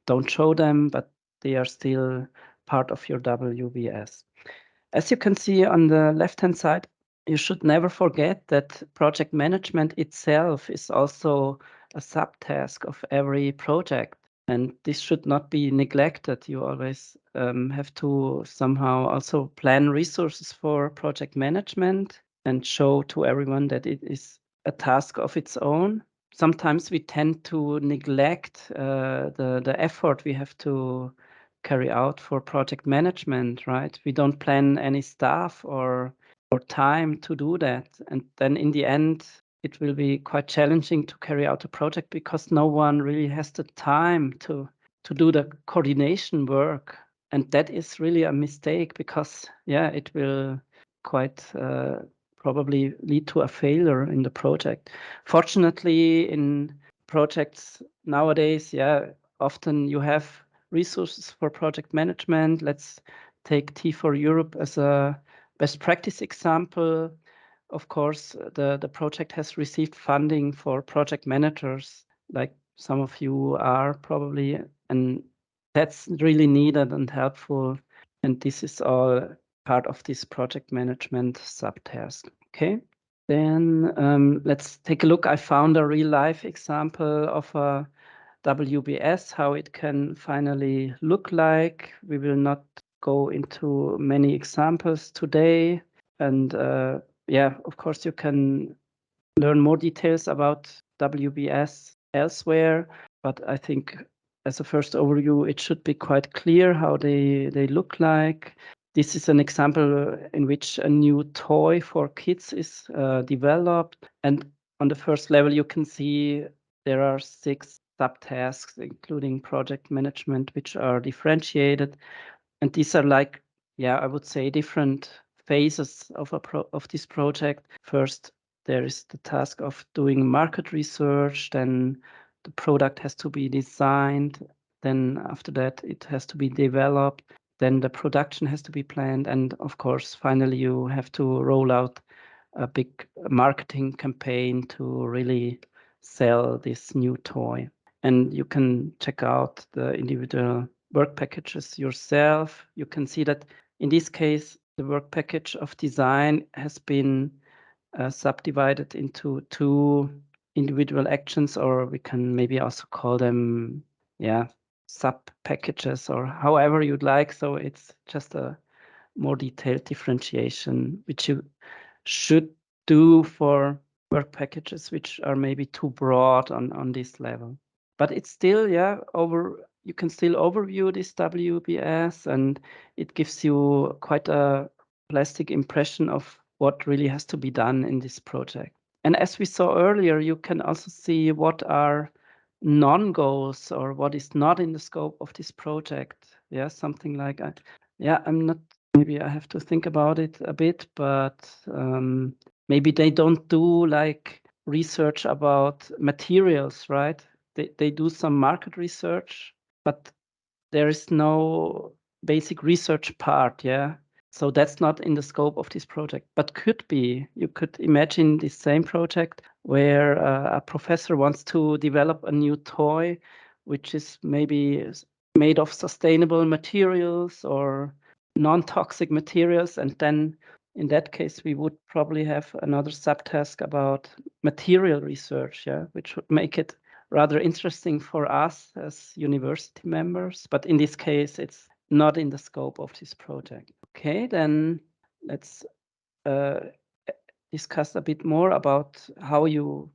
don't show them, but they are still part of your WBS. As you can see on the left-hand side, you should never forget that project management itself is also a subtask of every project. And this should not be neglected. You always have to somehow also plan resources for project management and show to everyone that it is a task of its own. sometimes we tend to neglect the effort we have to carry out for project management, right? We don't plan any staff or time to do that. And then in the end, it will be quite challenging to carry out a project because no one really has the time to do the coordination work. And that is really a mistake because, yeah, it will quite probably lead to a failure in the project. Fortunately, in projects nowadays, yeah, often you have resources for project management. Let's take T4 Europe as a best practice example. Of course, the project has received funding for project managers, like some of you are probably, and that's really needed and helpful. And this is all part of this project management subtask. Okay. Then let's take a look. I found a real life example of a WBS, how it can finally look like. We will not go into many examples today. And yeah, of course, you can learn more details about WBS elsewhere. But I think as a first overview, it should be quite clear how they look like. This is an example in which a new toy for kids is developed. And on the first level, you can see there are 6 subtasks, including project management, which are differentiated. And these are like, yeah, I would say different phases of this project. First, there is the task of doing market research. Then the product has to be designed. Then after that, it has to be developed. Then the production has to be planned. And of course, finally, you have to roll out a big marketing campaign to really sell this new toy. And you can check out the individual work packages yourself. You can see that in this case, the work package of design has been subdivided into 2 individual actions, or we can maybe also call them, yeah, sub packages or however you'd like. So it's just a more detailed differentiation, which you should do for work packages which are maybe too broad on this level. But it's still, yeah, you can still overview this WBS, and it gives you quite a plastic impression of what really has to be done in this project. And as we saw earlier, you can also see what are non-goals or what is not in the scope of this project. Yeah, something like, yeah, I'm not, maybe I have to think about it a bit, but maybe they don't do like research about materials, right? They do some market research, but there is no basic research part, yeah? So that's not in the scope of this project, but could be. You could imagine the same project where a professor wants to develop a new toy, which is maybe made of sustainable materials or non-toxic materials. And then in that case, we would probably have another subtask about material research, yeah, which would make it rather interesting for us as university members. But in this case, it's not in the scope of this project. Okay, then let's discuss a bit more about how you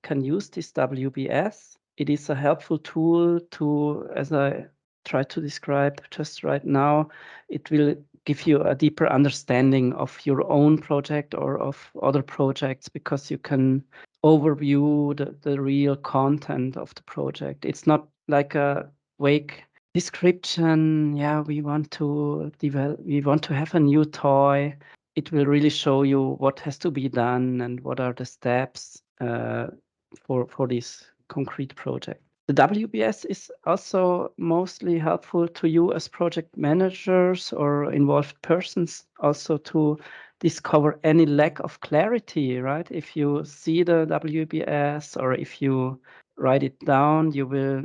can use this WBS. It is a helpful tool to, as I try to describe just right now, it will give you a deeper understanding of your own project or of other projects, because you can overview the real content of the project. It's not like a vague description. Yeah, we want to have a new toy. It will really show you what has to be done and what are the steps for this concrete project. The WBS is also mostly helpful to you as project managers or involved persons, also to discover any lack of clarity, right? If you see the WBS or if you write it down, you will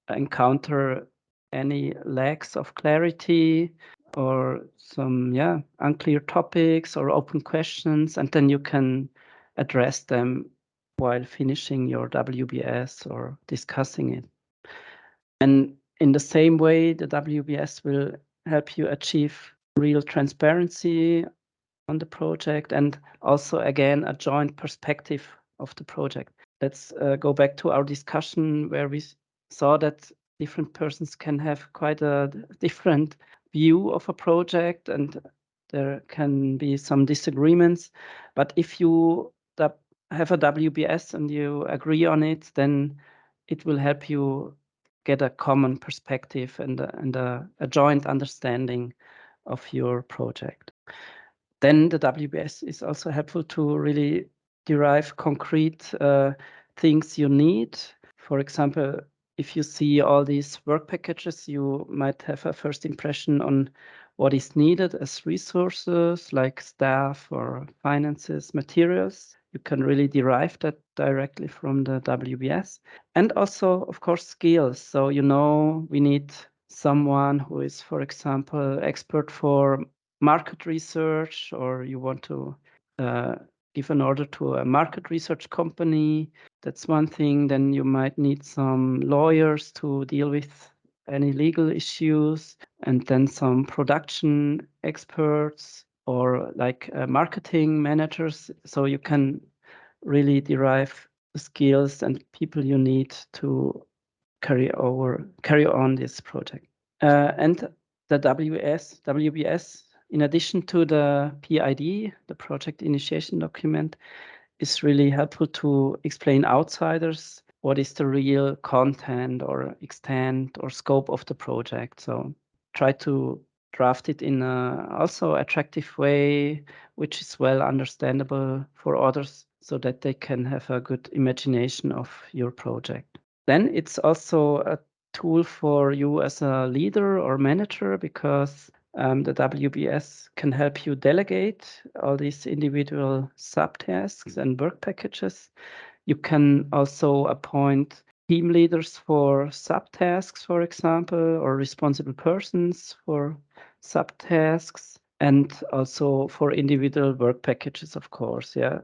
encounter any lacks of clarity or some, yeah, unclear topics or open questions, and then you can address them while finishing your WBS or discussing it. And in the same way, the WBS will help you achieve real transparency on the project and also, again, a joint perspective of the project. let's go back to our discussion where we saw that different persons can have quite a different view of a project, and there can be some disagreements. But if you have a WBS and you agree on it, then it will help you get a common perspective and a joint understanding of your project. Then the WBS is also helpful to really derive concrete things you need. For example, if you see all these work packages, you might have a first impression on what is needed as resources like staff or finances, materials. You can really derive that directly from the WBS. And also, of course, skills. So, we need someone who is, for example, expert for market research, or you want to give an order to a market research company. That's one thing. Then you might need some lawyers to deal with any legal issues, and then some production experts or like marketing managers. So you can really derive the skills and people you need to carry on this project. And the WBS, in addition to the PID, the project initiation document, is really helpful to explain outsiders what is the real content or extent or scope of the project. So try to draft it in a also attractive way, which is well understandable for others so that they can have a good imagination of your project. Then it's also a tool for you as a leader or manager, because the WBS can help you delegate all these individual subtasks and work packages. You can also appoint team leaders for subtasks, for example, or responsible persons for subtasks, and also for individual work packages, of course. Yeah,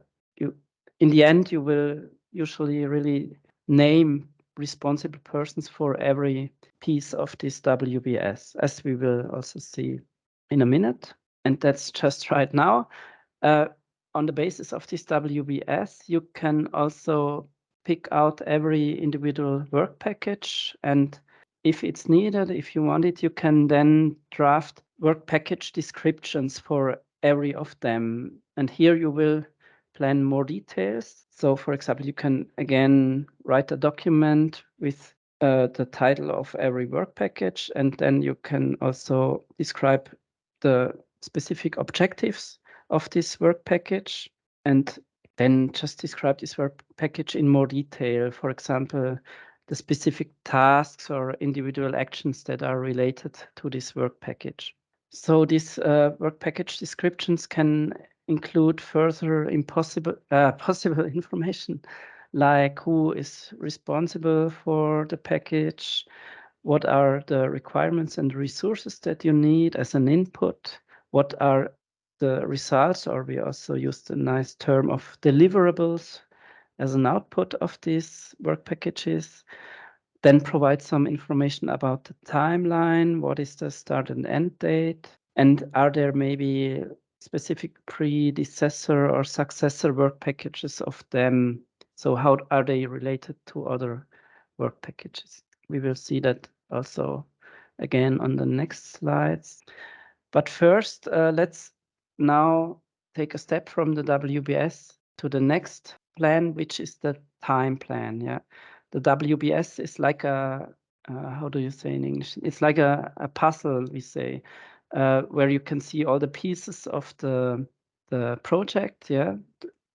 in the end, you will usually really name responsible persons for every piece of this WBS, as we will also see in a minute. And that's just right now. On the basis of this WBS, you can also pick out every individual work package, and if it's needed, if you want it, you can then draft work package descriptions for every of them. And here you will plan more details. So for example, you can again write a document with the title of every work package, and then you can also describe the specific objectives of this work package, and then just describe this work package in more detail. For example, the specific tasks or individual actions that are related to this work package. So these work package descriptions can include further possible information, like who is responsible for the package, what are the requirements and resources that you need as an input, what are the results, or we also use the nice term of deliverables as an output of these work packages. Then provide some information about the timeline, what is the start and end date, and are there maybe specific predecessor or successor work packages of them? So how are they related to other work packages? We will see that also again on the next slides. But first, let's now take a step from the WBS to the next plan, which is the time plan. Yeah, the WBS is like a how do you say in English? It's like a puzzle, we say, where you can see all the pieces of the project. Yeah,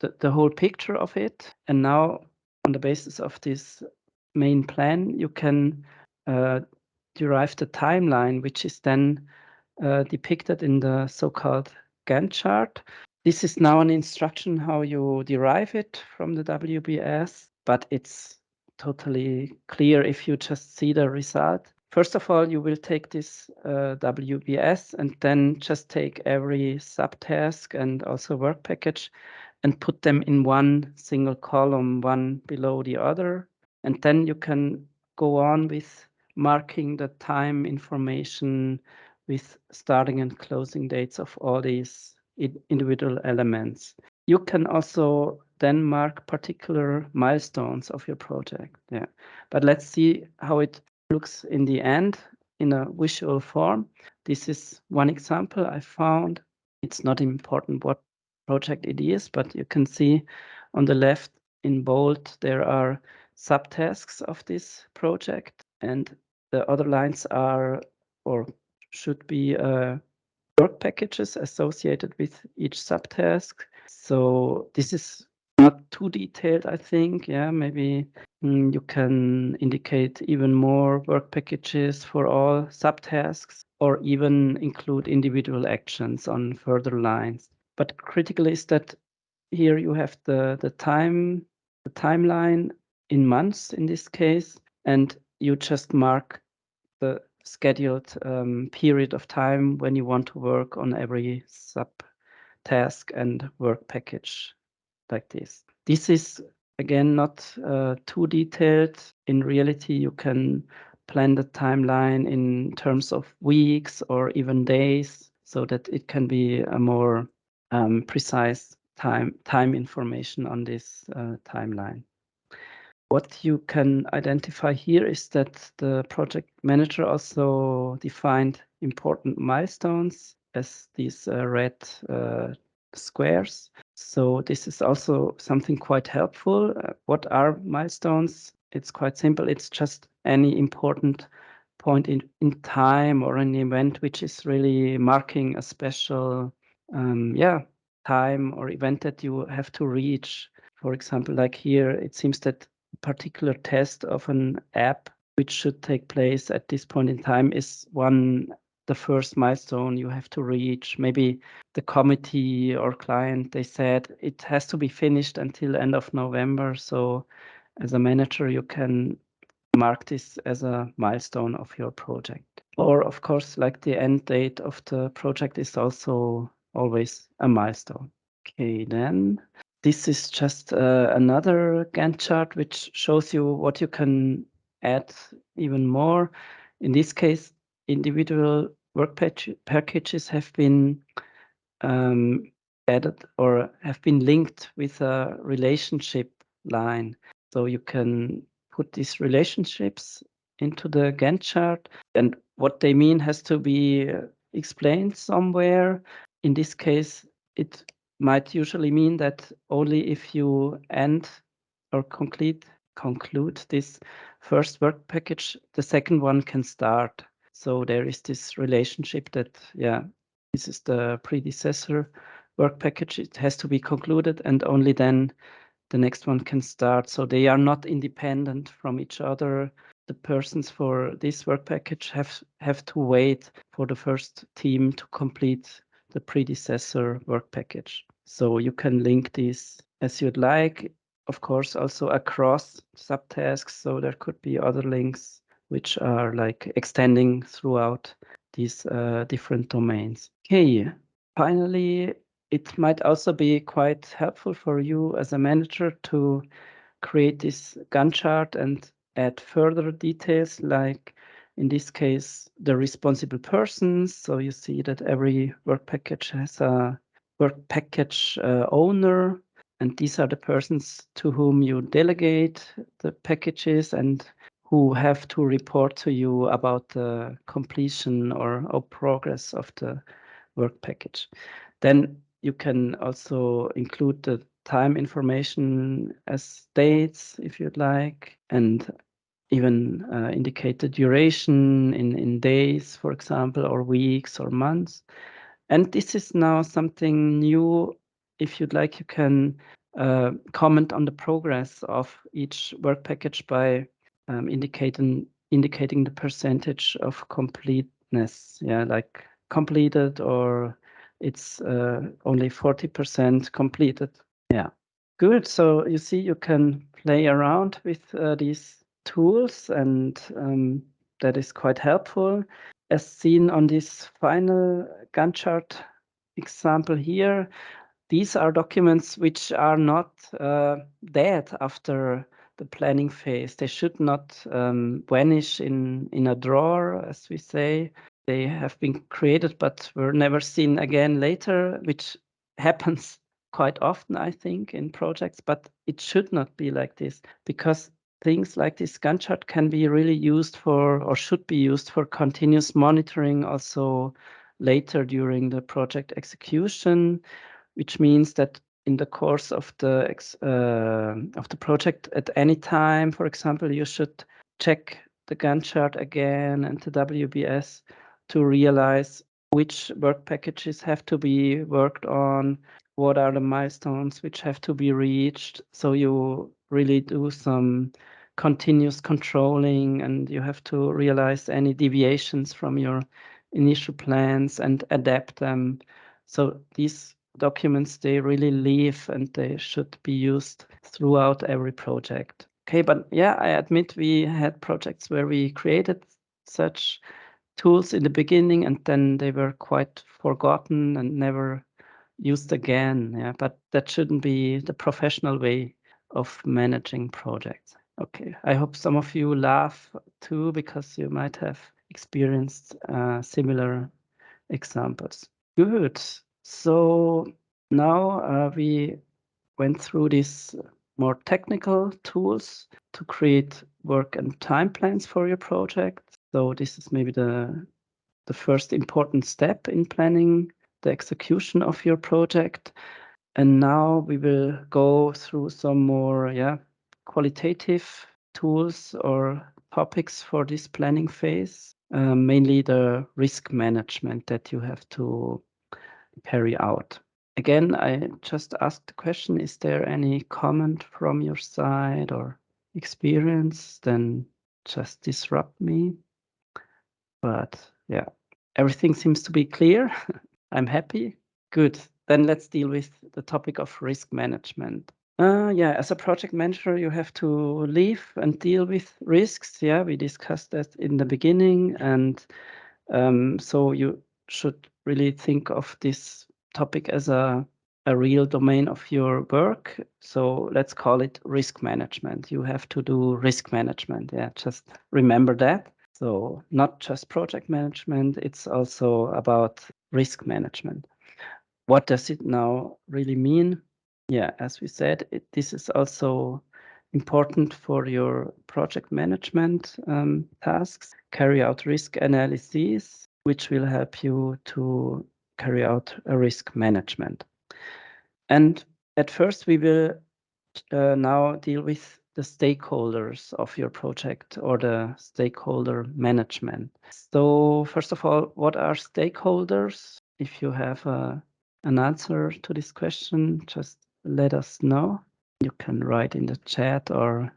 the whole picture of it. And now, on the basis of this main plan, you can derive the timeline, which is then depicted in the so-called Gantt chart. This is now an instruction how you derive it from the WBS, but it's totally clear if you just see the result. First of all, you will take this WBS and then just take every subtask and also work package and put them in one single column, one below the other. And then you can go on with marking the time information with starting and closing dates of all these individual elements. You can also then mark particular milestones of your project. Yeah, but let's see how it looks in the end in a visual form. This is one example I found. It's not important what project it is, but you can see on the left in bold there are subtasks of this project, and the other lines are or should be work packages associated with each subtask. So this is not too detailed, I think. Yeah, maybe you can indicate even more work packages for all subtasks or even include individual actions on further lines. But critical is that here you have the timeline in months in this case, and you just mark the scheduled period of time when you want to work on every subtask and work package like this. This is again not too detailed. In reality, you can plan the timeline in terms of weeks or even days so that it can be a more precise time information on this timeline. What you can identify here is that the project manager also defined important milestones as these red squares. So this is also something quite helpful. What are milestones? It's quite simple. It's just any important point in time or an event which is really marking a special time or event that you have to reach. For example, like here, it seems that particular test of an app which should take place at this point in time is the first milestone you have to reach. Maybe the committee or client, they said it has to be finished until end of November. So as a manager, you can mark this as a milestone of your project. Or of course, like the end date of the project is also always a milestone. Okay, then this is just another Gantt chart which shows you what you can add even more. In this case, individual work packages have been added or have been linked with a relationship line. So you can put these relationships into the Gantt chart, and what they mean has to be explained somewhere. In this case, it might usually mean that only if you end or conclude this first work package, the second one can start. So there is this relationship that, yeah, this is the predecessor work package. It has to be concluded, and only then the next one can start. So they are not independent from each other. The persons for this work package have to wait for the first team to complete the predecessor work package. So you can link these as you'd like. Of course, also across subtasks. So there could be other links which are like extending throughout these different domains. Okay, finally, it might also be quite helpful for you as a manager to create this Gantt chart and add further details, like in this case, the responsible persons. So you see that every work package has a work package owner, and these are the persons to whom you delegate the packages and who have to report to you about the completion or progress of the work package. Then you can also include the time information as dates if you'd like, and even indicate the duration in days, for example, or weeks or months. And this is now something new. If you'd like, you can comment on the progress of each work package by indicating the percentage of completeness. Yeah, like completed, or it's only 40% completed. Yeah, good. So you see, you can play around with these tools, and that is quite helpful. As seen on this final Gantt chart example here, these are documents which are not dead after the planning phase. They should not vanish in a drawer, as we say. They have been created but were never seen again later, which happens quite often, I think, in projects, but it should not be like this, because things like this Gantt chart can be really used for, or should be used for, continuous monitoring also later during the project execution, which means that in the course of the project at any time, for example, you should check the Gantt chart again and the WBS to realize which work packages have to be worked on, what are the milestones which have to be reached. So you really do some continuous controlling, and you have to realize any deviations from your initial plans and adapt them. So these documents, they really live and they should be used throughout every project. Okay, but yeah, I admit we had projects where we created such tools in the beginning and then they were quite forgotten and never used again. Yeah, but that shouldn't be the professional way of managing projects. Okay, I hope some of you laugh too, because you might have experienced similar examples. Good. So now we went through these more technical tools to create work and time plans for your project. So this is maybe the first important step in planning the execution of your project. And now we will go through some more qualitative tools or topics for this planning phase, mainly the risk management that you have to carry out. Again, I just asked the question, is there any comment from your side or experience? Then just disrupt me. But yeah, everything seems to be clear. I'm happy. Good. Then let's deal with the topic of risk management. As a project manager, you have to live and deal with risks. Yeah, we discussed that in the beginning. And so you should really think of this topic as a real domain of your work. So let's call it risk management. You have to do risk management. Yeah, just remember that. So not just project management, it's also about risk management. What does it now really mean? Yeah, as we said, this is also important for your project management tasks. Carry out risk analyses, which will help you to carry out a risk management. And at first, we will now deal with the stakeholders of your project or the stakeholder management. So first of all, what are stakeholders? If you have an answer to this question, just let us know. You can write in the chat or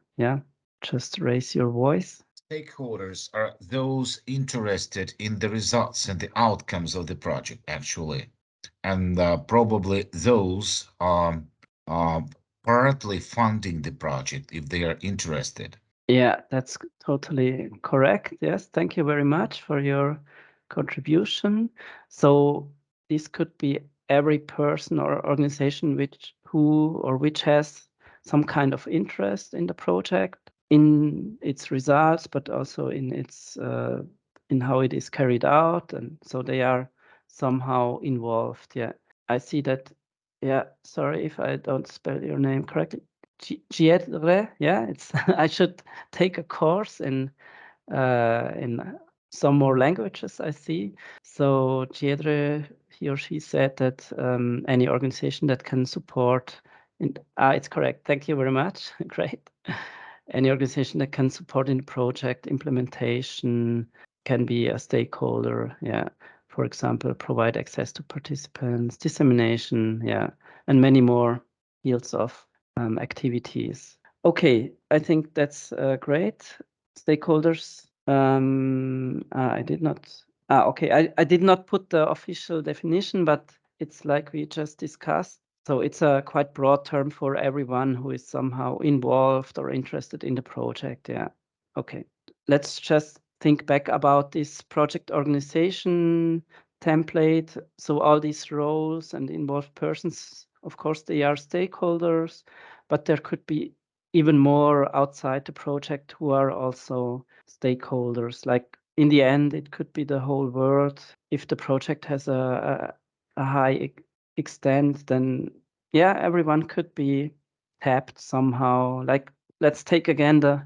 just raise your voice. Stakeholders are those interested in the results and the outcomes of the project, actually, and probably those partly funding the project if they are interested. Yeah, that's totally correct. Yes, thank you very much for your contribution. So this could be every person or organization which has some kind of interest in the project, in its results, but also in its in how it is carried out, and so they are somehow involved. Yeah, I see that. Yeah, sorry if I don't spell your name correctly. GradUS, yeah, it's I should take a course in some more languages, I see. So GradUS, he or she said that any organization that can support, it's correct. Thank you very much. Great. Any organization that can support in project implementation can be a stakeholder. Yeah. For example, provide access to participants, dissemination, and many more fields of activities. Okay, I think that's great. Stakeholders. I did not. Okay, I did not put the official definition, but it's like we just discussed. So it's a quite broad term for everyone who is somehow involved or interested in the project. Yeah. Okay. Let's just think back about this project organization template. So all these roles and involved persons, of course, they are stakeholders, but there could be even more outside the project who are also stakeholders. Like in the end, it could be the whole world. If the project has a high extent, then yeah, everyone could be tapped somehow. Like, let's take again the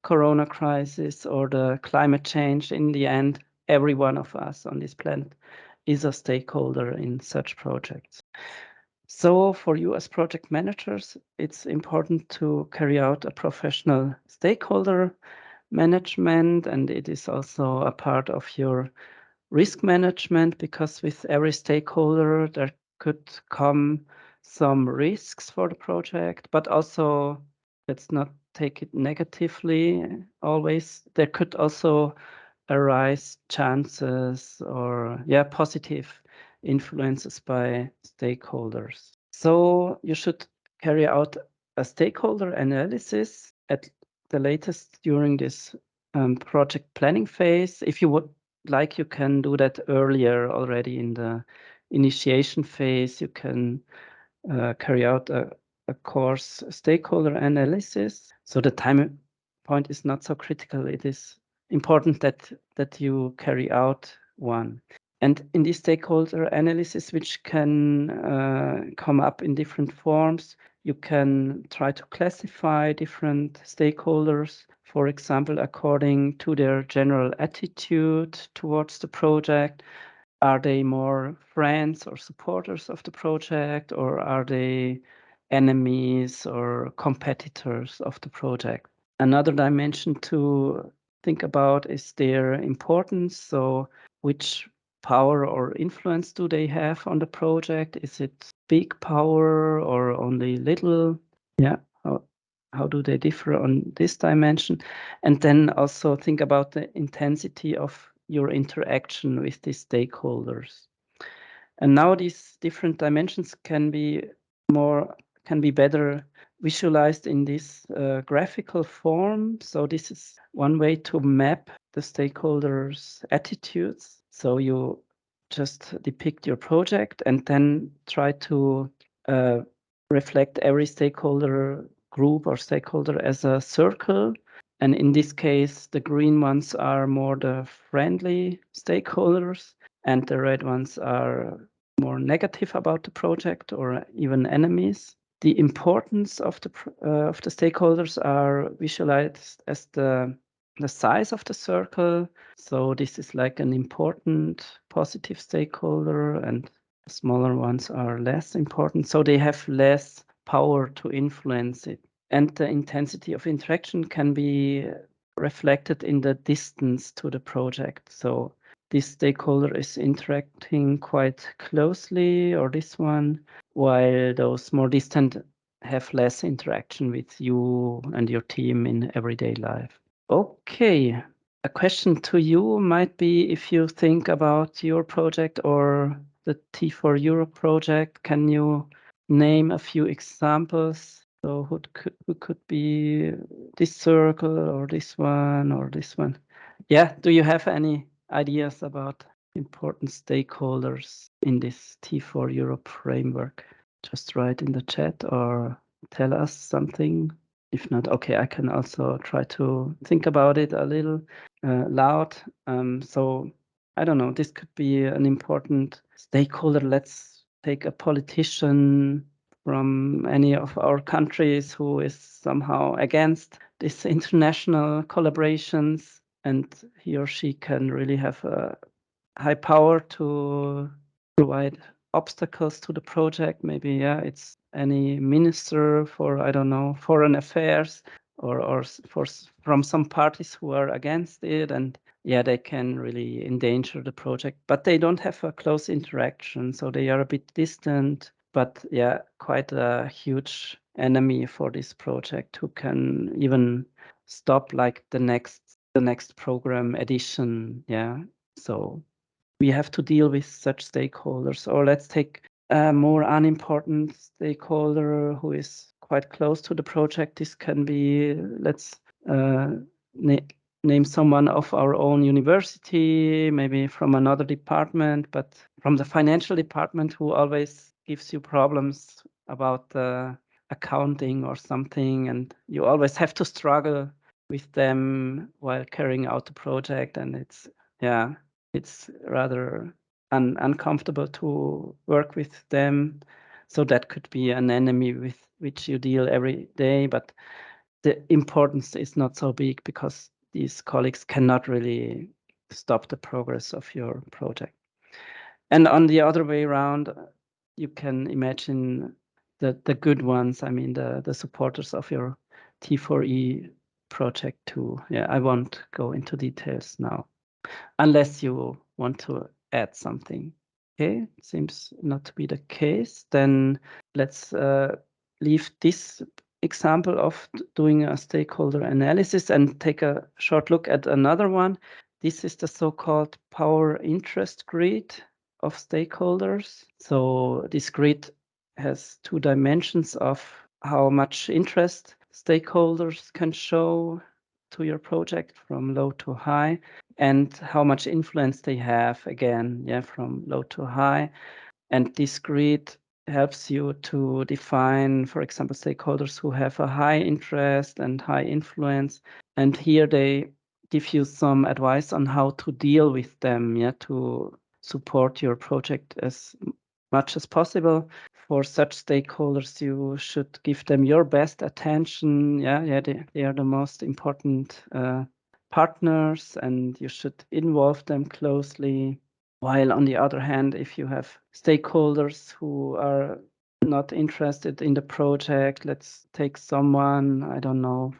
corona crisis or the climate change. In the end, every one of us on this planet is a stakeholder in such projects. So for you as project managers, it's important to carry out a professional stakeholder management, and it is also a part of your risk management, because with every stakeholder there could come some risks for the project, but also let's not take it negatively always. There could also arise chances or positive influences by stakeholders. So you should carry out a stakeholder analysis at the latest during this project planning phase. If you would like, you can do that earlier already in the initiation phase. You can carry out a course stakeholder analysis. So the time point is not so critical. It is important that you carry out one. And in this stakeholder analysis, which can come up in different forms, you can try to classify different stakeholders, for example, according to their general attitude towards the project. Are they more friends or supporters of the project, or are they enemies or competitors of the project? Another dimension to think about is their importance. So which power or influence do they have on the project? Is it big power or only little? Yeah. How do they differ on this dimension? And then also think about the intensity of your interaction with these stakeholders. And now these different dimensions can be better visualized in this graphical form. So this is one way to map the stakeholders' attitudes. So you just depict your project and then try to reflect every stakeholder group or stakeholder as a circle. And in this case, the green ones are more the friendly stakeholders, and the red ones are more negative about the project or even enemies. The importance of the stakeholders are visualized as the size of the circle. So this is like an important positive stakeholder, and the smaller ones are less important. So they have less power to influence it. And the intensity of interaction can be reflected in the distance to the project. So this stakeholder is interacting quite closely, or this one, while those more distant have less interaction with you and your team in everyday life. Okay, a question to you might be, if you think about your project or the T4 Europe project, can you name a few examples? So who could be this circle or this one or this one? Yeah, do you have any ideas about important stakeholders in this T4 Europe framework? Just write in the chat or tell us something. If not, okay, I can also try to think about it a little loud. So I don't know, this could be an important stakeholder. Let's take a politician from any of our countries who is somehow against these international collaborations, and he or she can really have a high power to provide obstacles to the project. Maybe, it's any minister for, I don't know, foreign affairs, or from some parties who are against it, and they can really endanger the project. But they don't have a close interaction, so they are a bit distant, but quite a huge enemy for this project, who can even stop like the next program edition. So we have to deal with such stakeholders. Or let's take a more unimportant stakeholder who is quite close to the project. This can be, let's name someone of our own university, maybe from another department, but from the financial department, who always gives you problems about the accounting or something, and you always have to struggle with them while carrying out the project, and it's rather uncomfortable to work with them. So that could be an enemy with which you deal every day, but the importance is not so big because these colleagues cannot really stop the progress of your project. And on the other way around, you can imagine the good ones, I mean, the supporters of your T4E project too. Yeah, I won't go into details now, unless you want to add something. Okay, seems not to be the case. Then let's leave this example of doing a stakeholder analysis and take a short look at another one. This is the so-called power interest grid of stakeholders. So this grid has two dimensions of how much interest stakeholders can show to your project from low to high, and how much influence they have, again, yeah, from low to high. And this grid helps you to define, for example, stakeholders who have a high interest and high influence. And here they give you some advice on how to deal with them, yeah, to support your project as much as possible. For such stakeholders, you should give them your best attention. Yeah, they are the most important partners, and you should involve them closely. While on the other hand, if you have stakeholders who are not interested in the project, let's take someone, I don't know,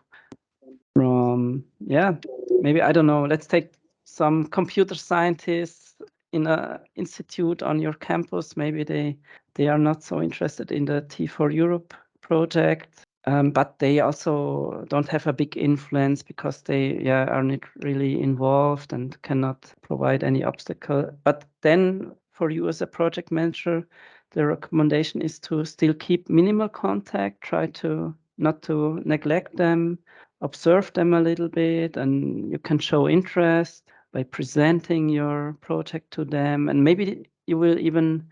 from, yeah, maybe, I don't know, let's take some computer scientists in a institute on your campus. Maybe they are not so interested in the T4 Europe project, but they also don't have a big influence because they are not really involved and cannot provide any obstacle. But then for you as a project manager, the recommendation is to still keep minimal contact, try to not to neglect them, observe them a little bit, and you can show interest by presenting your project to them, and maybe you will even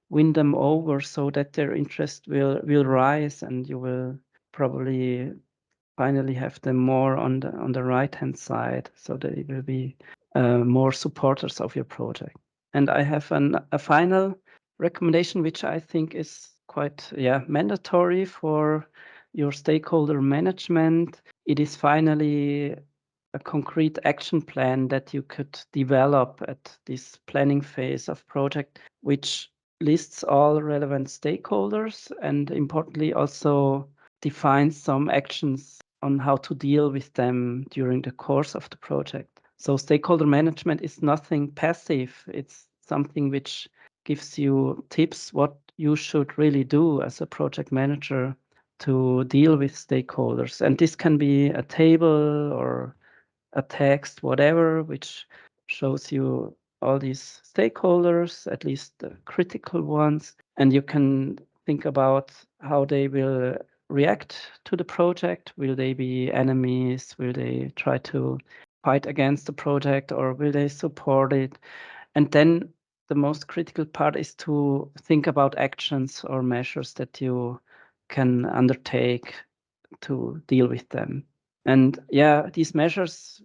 win them over so that their interest will rise, and you will probably finally have them more on the right hand side, so that it will be more supporters of your project. And I have a final recommendation, which I think is quite mandatory for your stakeholder management. It is finally a concrete action plan that you could develop at this planning phase of project, which lists all relevant stakeholders and importantly also defines some actions on how to deal with them during the course of the project. So stakeholder management is nothing passive. It's something which gives you tips what you should really do as a project manager to deal with stakeholders. And this can be a table or a text, whatever, which shows you all these stakeholders, at least the critical ones, and you can think about how they will react to the project. Will they be enemies? Will they try to fight against the project, or will they support it? And then the most critical part is to think about actions or measures that you can undertake to deal with them. And these measures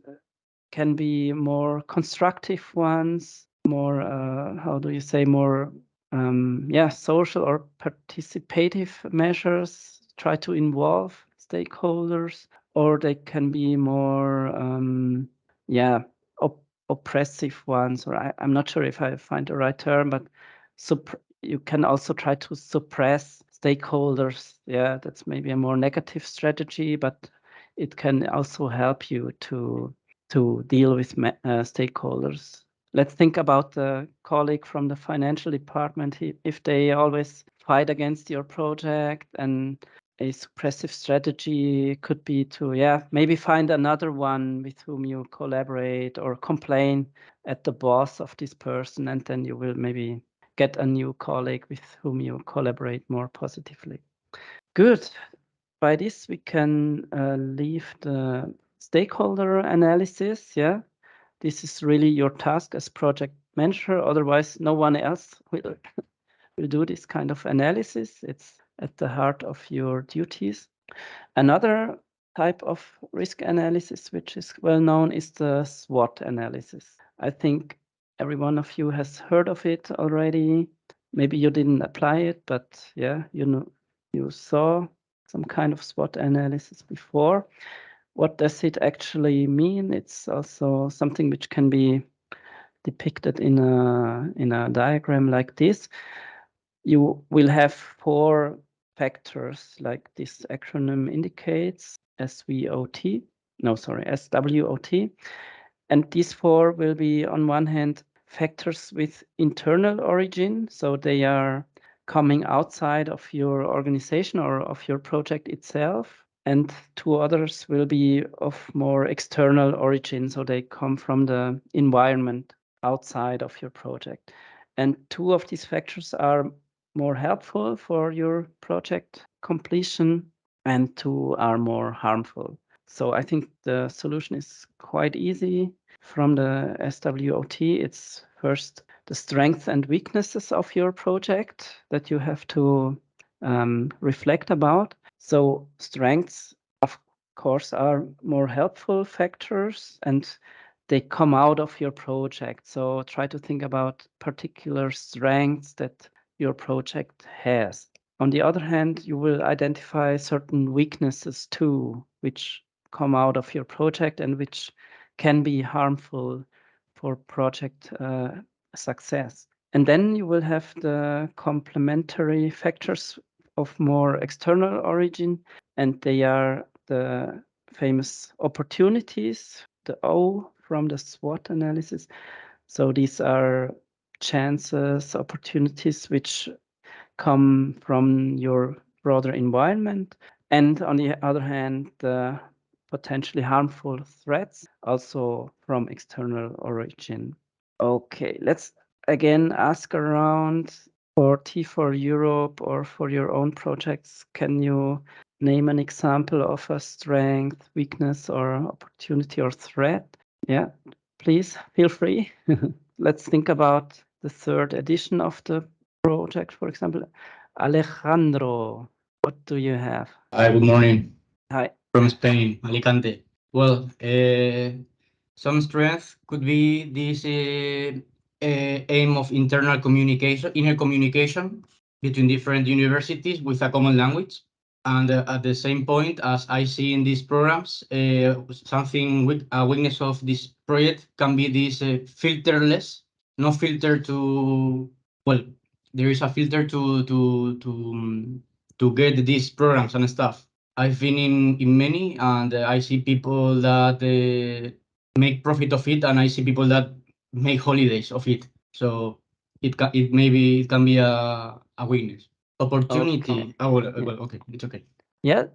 can be more constructive ones, more, how do you say, more, social or participative measures, try to involve stakeholders, or they can be more, oppressive ones, or I'm not sure if I find the right term, but you can also try to suppress stakeholders. Yeah, that's maybe a more negative strategy, but it can also help you to deal with stakeholders. Let's think about the colleague from the financial department. If they always fight against your project, and a suppressive strategy could be to, maybe find another one with whom you collaborate, or complain at the boss of this person, and then you will maybe get a new colleague with whom you collaborate more positively. Good. By this, we can leave the stakeholder analysis. Yeah, this is really your task as project manager. Otherwise, no one else will do this kind of analysis. It's at the heart of your duties. Another type of risk analysis, which is well known, is the SWOT analysis. I think every one of you has heard of it already. maybe you didn't apply it, but yeah, you know, you saw some kind of SWOT analysis before. What does it actually mean? It's also something which can be depicted in a diagram like this. You will have 4 factors, like this acronym indicates, SWOT. No, sorry, SWOT. And these 4 will be, on one hand, factors with internal origin, so they are coming outside of your organization or of your project itself. And 2 others will be of more external origin, so they come from the environment outside of your project. And 2 of these factors are more helpful for your project completion, and 2 are more harmful. So I think the solution is quite easy. From the SWOT, it's first the strengths and weaknesses of your project that you have to reflect about. So strengths, of course, are more helpful factors and they come out of your project. So try to think about particular strengths that your project has. On the other hand, you will identify certain weaknesses too, which come out of your project and which can be harmful for project success. And then you will have the complementary factors of more external origin, and they are the famous opportunities, the O from the SWOT analysis. So these are chances, opportunities which come from your broader environment. And on the other hand, the potentially harmful threats also from external origin. Okay, let's again ask around for T4 Europe or for your own projects. Can you name an example of a strength, weakness, or opportunity or threat? Yeah, please feel free. Let's think about the 3rd edition of the project, for example. Alejandro, what do you have? Hi, good morning. Hi. From Spain, Alicante. Well, some strength could be this aim of internal communication, inner communication between different universities with a common language. And at the same point, as I see in these programs, something with a weakness of this project can be this filterless, no filter to, well, there is a filter to get these programs and stuff. I've been in many, and I see people that make profit of it, and I see people that make holidays of it. So it maybe it can be a weakness. Opportunity. Okay. Oh, well, Yeah. well, okay, it's okay. Yeah.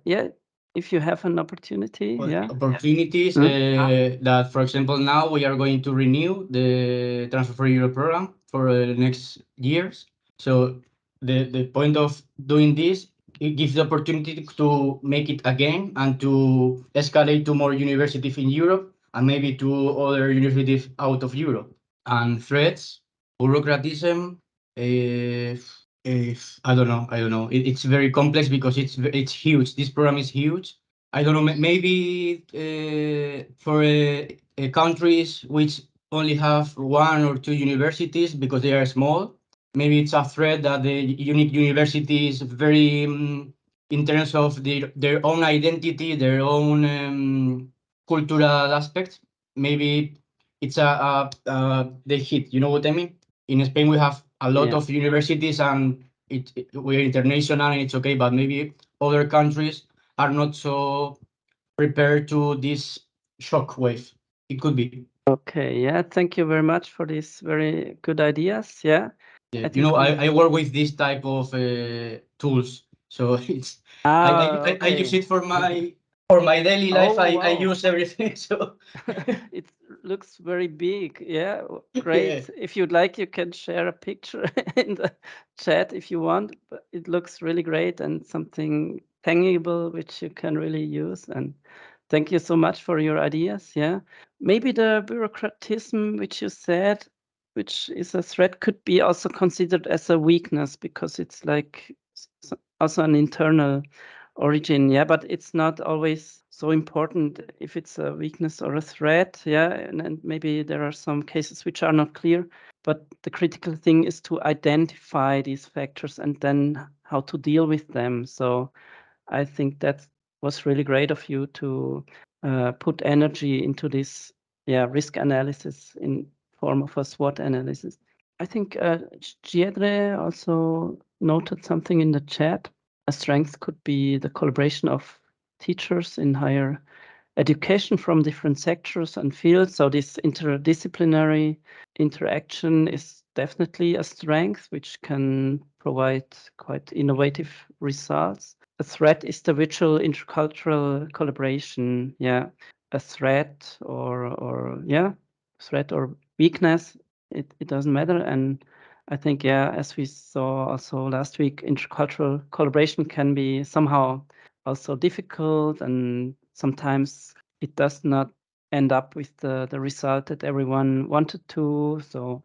If you have an opportunity, Well, yeah. opportunities that, for example, now we are going to renew the Transfer for Europe program for the next years. So the point of doing this, it gives the opportunity to make it again and to escalate to more universities in Europe and maybe to other universities out of Europe. And threats, bureaucratism, I don't know. It's very complex because it's huge. This program is huge. I don't know. Maybe for countries which only have 1 or 2 universities because they are small, maybe it's a threat that the unique university is very in terms of their own identity, their own cultural aspects. Maybe it's they hit. You know what I mean? In Spain, we have a lot of universities, and we're international, and it's okay. But maybe other countries are not so prepared to this shock wave. It could be. Okay. Yeah. Thank you very much for these very good ideas. Yeah. Yeah, I think I work with this type of tools, so it's I use okay. it for my daily life. Oh, I wow. use everything. So It looks very big. Yeah, yeah. great. If you'd like, you can share a picture in the chat if you want. But it looks really great and something tangible which you can really use. And thank you so much for your ideas. Yeah, maybe the bureaucratism which you said, which is a threat, could be also considered as a weakness because it's like also an internal origin. Yeah, but it's not always so important if it's a weakness or a threat. Yeah, and maybe there are some cases which are not clear. but the critical thing is to identify these factors and then how to deal with them. So I think that was really great of you to put energy into this risk analysis in form of a SWOT analysis. I think Giedre also noted something in the chat. A strength could be the collaboration of teachers in higher education from different sectors and fields. So this interdisciplinary interaction is definitely a strength which can provide quite innovative results. A threat is the virtual intercultural collaboration. Yeah, a threat or weakness. It doesn't matter. And I think, as we saw also last week, intercultural collaboration can be somehow also difficult, and sometimes it does not end up with the result that everyone wanted to. So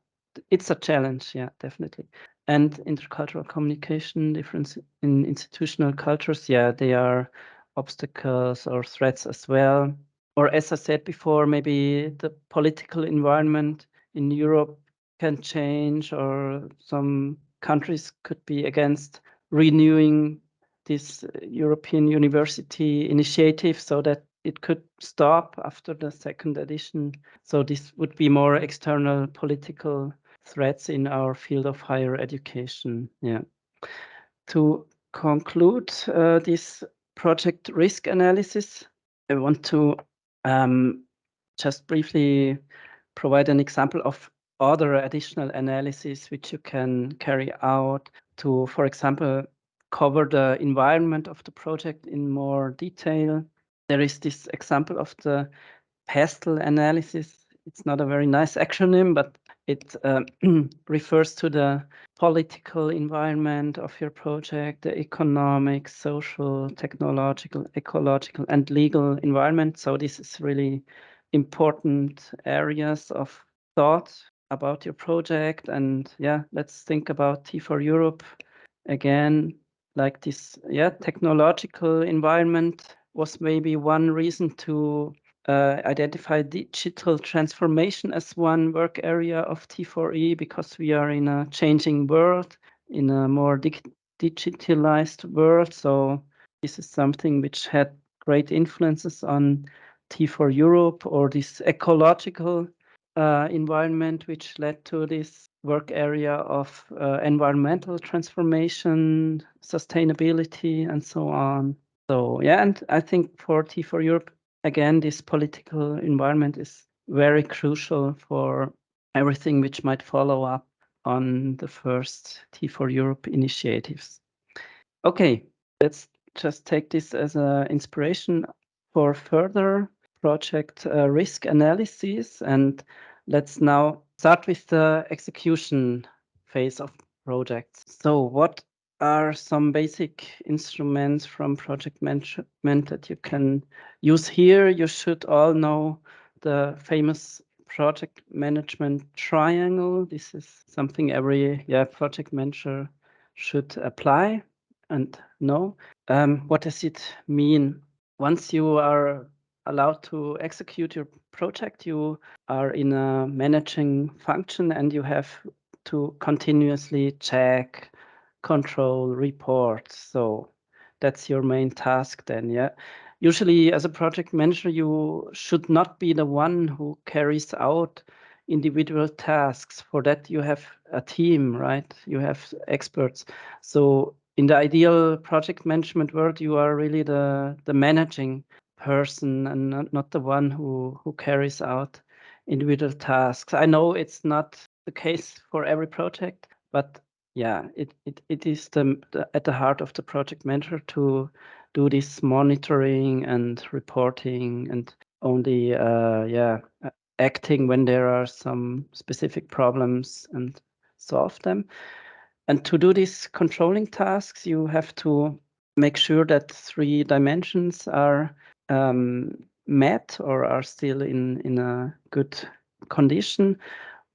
it's a challenge, definitely. And intercultural communication, difference in institutional cultures, they are obstacles or threats as well. Or as I said before, maybe the political environment in Europe can change, or some countries could be against renewing this European University initiative so that it could stop after the second edition. So this would be more external political threats in our field of higher education. To conclude this project risk analysis, I want to just briefly provide an example of other additional analyses which you can carry out to, for example, cover the environment of the project in more detail. There is this example of the PESTLE analysis. It's not a very nice acronym, but it refers to the political environment of your project, the economic, social, technological, ecological, and legal environment. So this is really important areas of thought about your project. And let's think about T4Europe again. Like this, technological environment was maybe one reason to identify digital transformation as one work area of T4E, because we are in a changing world, in a more digitalized world. So this is something which had great influences on T4Europe, or this ecological environment, which led to this work area of environmental transformation, sustainability, and so on. So and I think for T4Europe, again, this political environment is very crucial for everything which might follow up on the first T4Europe initiatives. Okay, let's just take this as an inspiration for further project risk analysis, and let's now start with the execution phase of projects. So what are some basic instruments from project management that you can use here? You should all know the famous project management triangle. This is something every project manager should apply and know. What does it mean? Once you are allowed to execute your project, you are in a managing function, and you have to continuously check, control, report. So that's your main task then, Usually as a project manager, you should not be the one who carries out individual tasks. For that, you have a team, right? You have experts. So in the ideal project management world, you are really the managing person, and not the one who carries out individual tasks. I know it's not the case for every project, but it is at the heart of the project manager to do this monitoring and reporting, and only acting when there are some specific problems and solve them. And to do these controlling tasks, you have to make sure that 3 dimensions are met or are still in a good condition.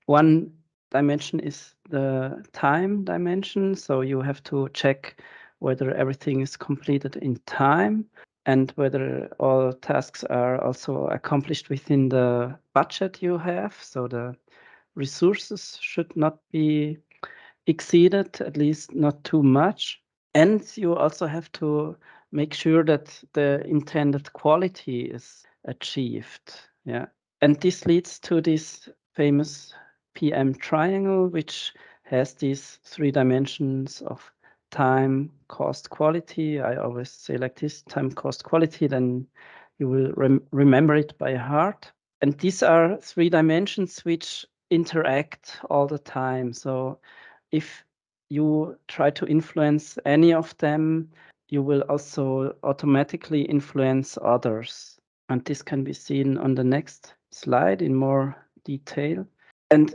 One dimension is the time dimension. So you have to check whether everything is completed in time and whether all tasks are also accomplished within the budget you have. So the resources should not be exceeded, at least not too much. And you also have to make sure that the intended quality is achieved. Yeah. And this leads to this famous PM triangle, which has these 3 dimensions of time, cost, quality. I always say like this, time, cost, quality, then you will remember it by heart. And these are 3 dimensions which interact all the time. So if you try to influence any of them, you will also automatically influence others. And this can be seen on the next slide in more detail. And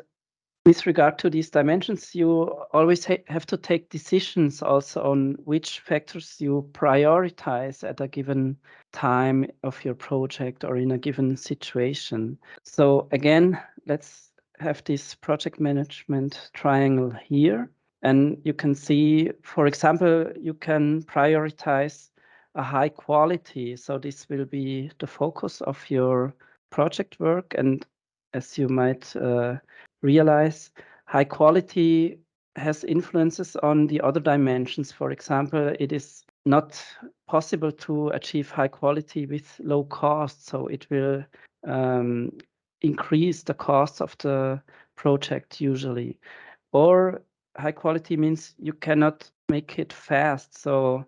with regard to these dimensions, you always have to take decisions also on which factors you prioritize at a given time of your project or in a given situation. So again, let's have this project management triangle here. And you can see, for example, you can prioritize a high quality. So this will be the focus of your project work. And as you might realize, high quality has influences on the other dimensions. For example, it is not possible to achieve high quality with low cost. So it will increase the cost of the project usually. Or high quality means you cannot make it fast. So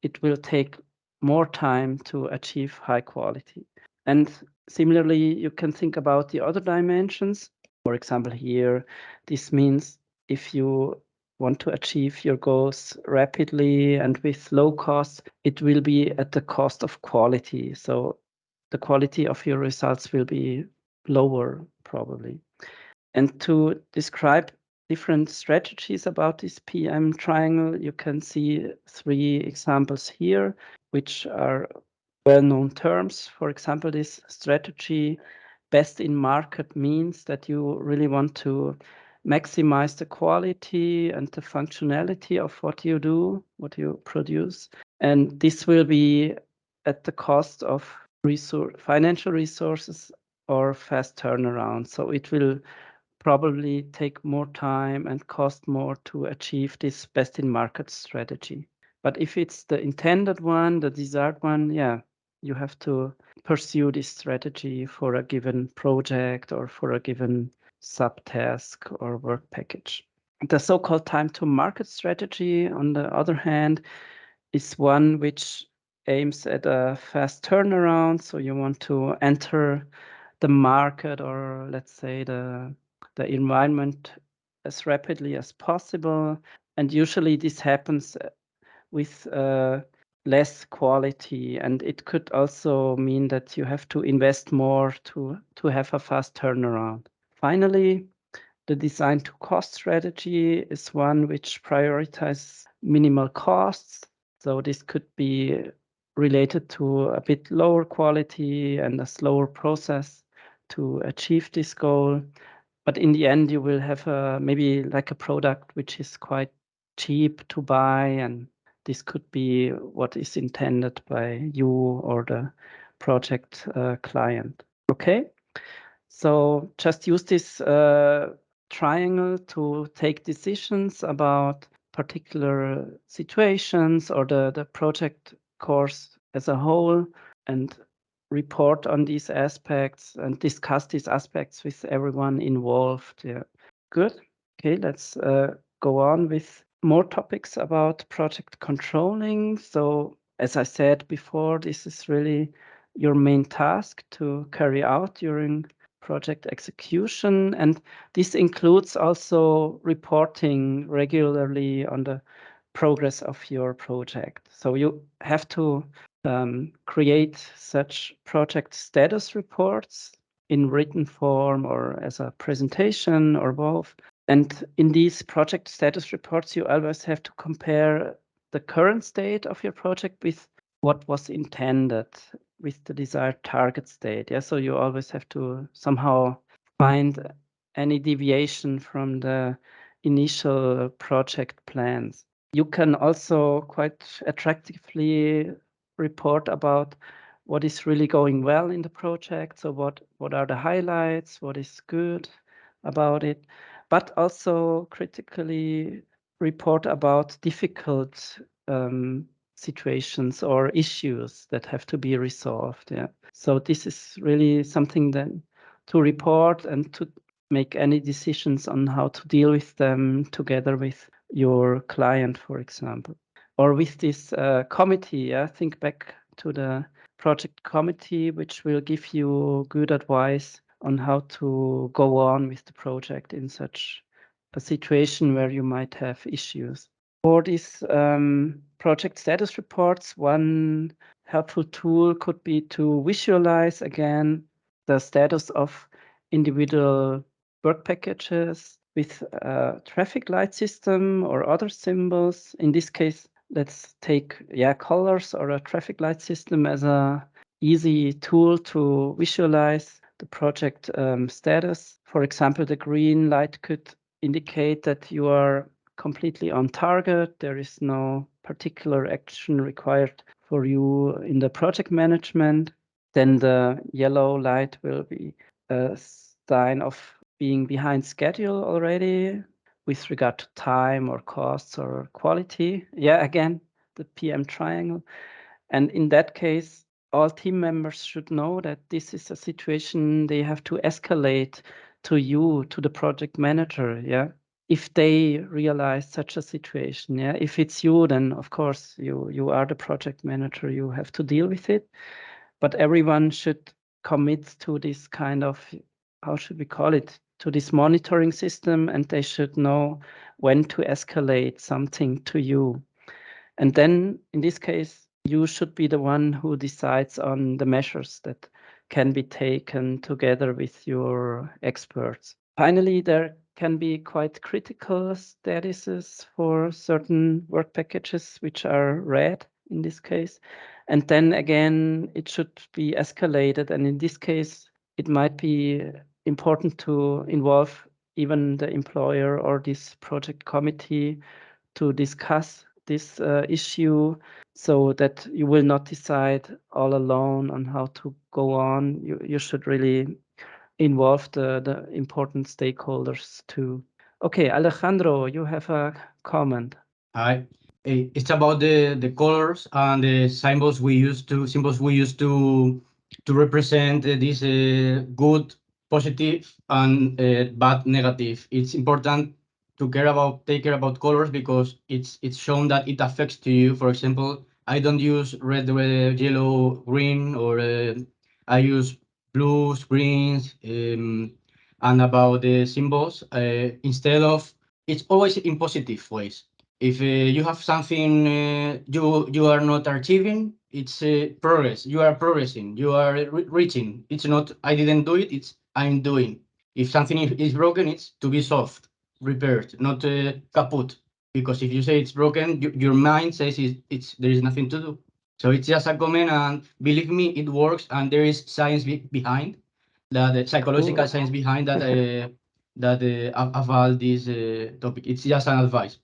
it will take more time to achieve high quality. And similarly, you can think about the other dimensions. For example, here, this means if you want to achieve your goals rapidly and with low cost, it will be at the cost of quality. So the quality of your results will be lower, probably. And to describe different strategies about this PM triangle, you can see 3 examples here, which are well-known terms. For example, this strategy best in market means that you really want to maximize the quality and the functionality of what you do, what you produce. And this will be at the cost of financial resources or fast turnaround. So it will probably take more time and cost more to achieve this best in market strategy. But if it's the intended one, the desired one, yeah, you have to pursue this strategy for a given project or for a given subtask or work package. The so-called time to market strategy, on the other hand, is one which aims at a fast turnaround. So you want to enter the market, or let's say the environment, as rapidly as possible. And usually this happens with less quality. And it could also mean that you have to invest more to have a fast turnaround. Finally, the design to cost strategy is one which prioritizes minimal costs. So this could be related to a bit lower quality and a slower process to achieve this goal. But in the end, you will have maybe like a product which is quite cheap to buy, and this could be what is intended by you or the project client. Okay, so just use this triangle to take decisions about particular situations or the project course as a whole, and report on these aspects and discuss these aspects with everyone involved. Yeah, good. Okay, let's go on with more topics about project controlling. So as I said before, this is really your main task to carry out during project execution, and this includes also reporting regularly on the progress of your project. So you have to create such project status reports in written form or as a presentation or both. And in these project status reports, you always have to compare the current state of your project with what was intended, with the desired target state. Yeah, so you always have to somehow find any deviation from the initial project plans. You can also quite attractively report about what is really going well in the project. So what are the highlights, what is good, about it, but also critically report about difficult situations or issues that have to be resolved. Yeah. So this is really something that to report and to make any decisions on how to deal with them together with your client, for example, or with this committee. Yeah, think back to the project committee, which will give you good advice on how to go on with the project in such a situation where you might have issues. For these project status reports, one helpful tool could be to visualize again the status of individual work packages with a traffic light system or other symbols. In this case, let's take colors or a traffic light system as a easy tool to visualize the project status. For example, the green light could indicate that you are completely on target. There is no particular action required for you in the project management. Then the yellow light will be a sign of being behind schedule already with regard to time or costs or quality. Yeah, again, the PM triangle. And in that case, all team members should know that this is a situation they have to escalate to you, to the project manager. Yeah. If they realize such a situation, yeah. If it's you, then of course you are the project manager. You have to deal with it. But everyone should commit to this kind of, how should we call it, to this monitoring system, and they should know when to escalate something to you. And then in this case, you should be the one who decides on the measures that can be taken together with your experts. Finally, there can be quite critical statuses for certain work packages, which are red in this case. And then again, it should be escalated. And in this case, it might be important to involve even the employer or this project committee to discuss this issue so that you will not decide all alone on how to go on. You should really involve the important stakeholders too. Okay, Alejandro, you have a comment. Hi. It's about the colors and the symbols we used to represent this good, positive, and bad, negative. It's important to take care about colors because it's shown that it affects to you. For example, I don't use red, yellow, green, or I use blues, greens, and about the symbols instead of it's always in positive ways. If you have something you are not achieving, it's progress. You are progressing. You are reaching. It's not I didn't do it. It's I'm doing. If something is broken, it's to be solved, repaired, not kaput. Because if you say it's broken, your mind says it's there is nothing to do. So it's just a comment, and believe me, it works, and there is science behind that, psychological science behind that. About this topic. It's just an advice.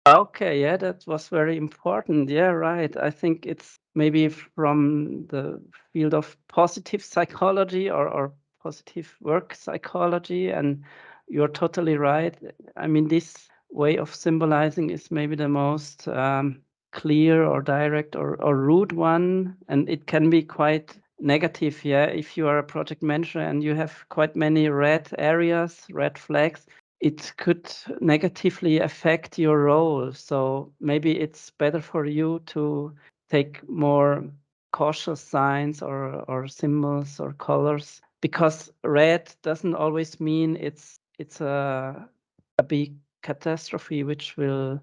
Okay, yeah, that was very important. Yeah, right. I think it's maybe from the field of positive psychology or positive work psychology, and you're totally right. I mean, this way of symbolizing is maybe the most clear or direct or rude one, and it can be quite negative. Yeah, if you are a project manager and you have quite many red areas, red flags, it could negatively affect your role. So maybe it's better for you to take more cautious signs or symbols or colors, because red doesn't always mean it's a big catastrophe which will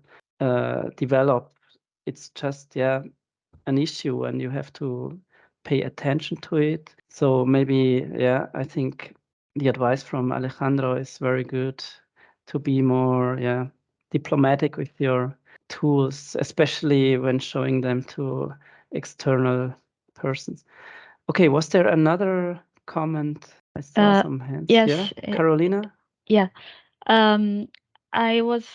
develop. It's just an issue and you have to pay attention to it. So maybe I think the advice from Alejandro is very good, to be more diplomatic with your tools, especially when showing them to external persons. Okay, was there another comment? I saw some hands. Yes, Yeah, Carolina? Yeah. I was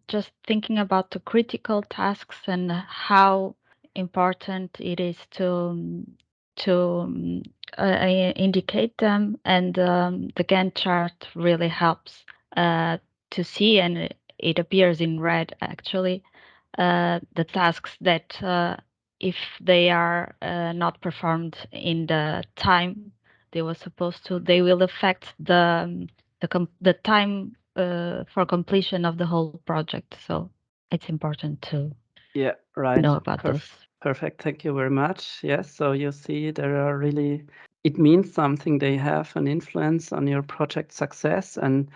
just thinking about the critical tasks and how important it is to I indicate them, and the Gantt chart really helps to see, and it appears in red actually, the tasks that if they are not performed in the time they were supposed to, they will affect the time for completion of the whole project. So it's important to Yeah, right. know about this. Perfect. Thank you very much. Yes, so you see there are really, it means something. They have an influence on your project success, and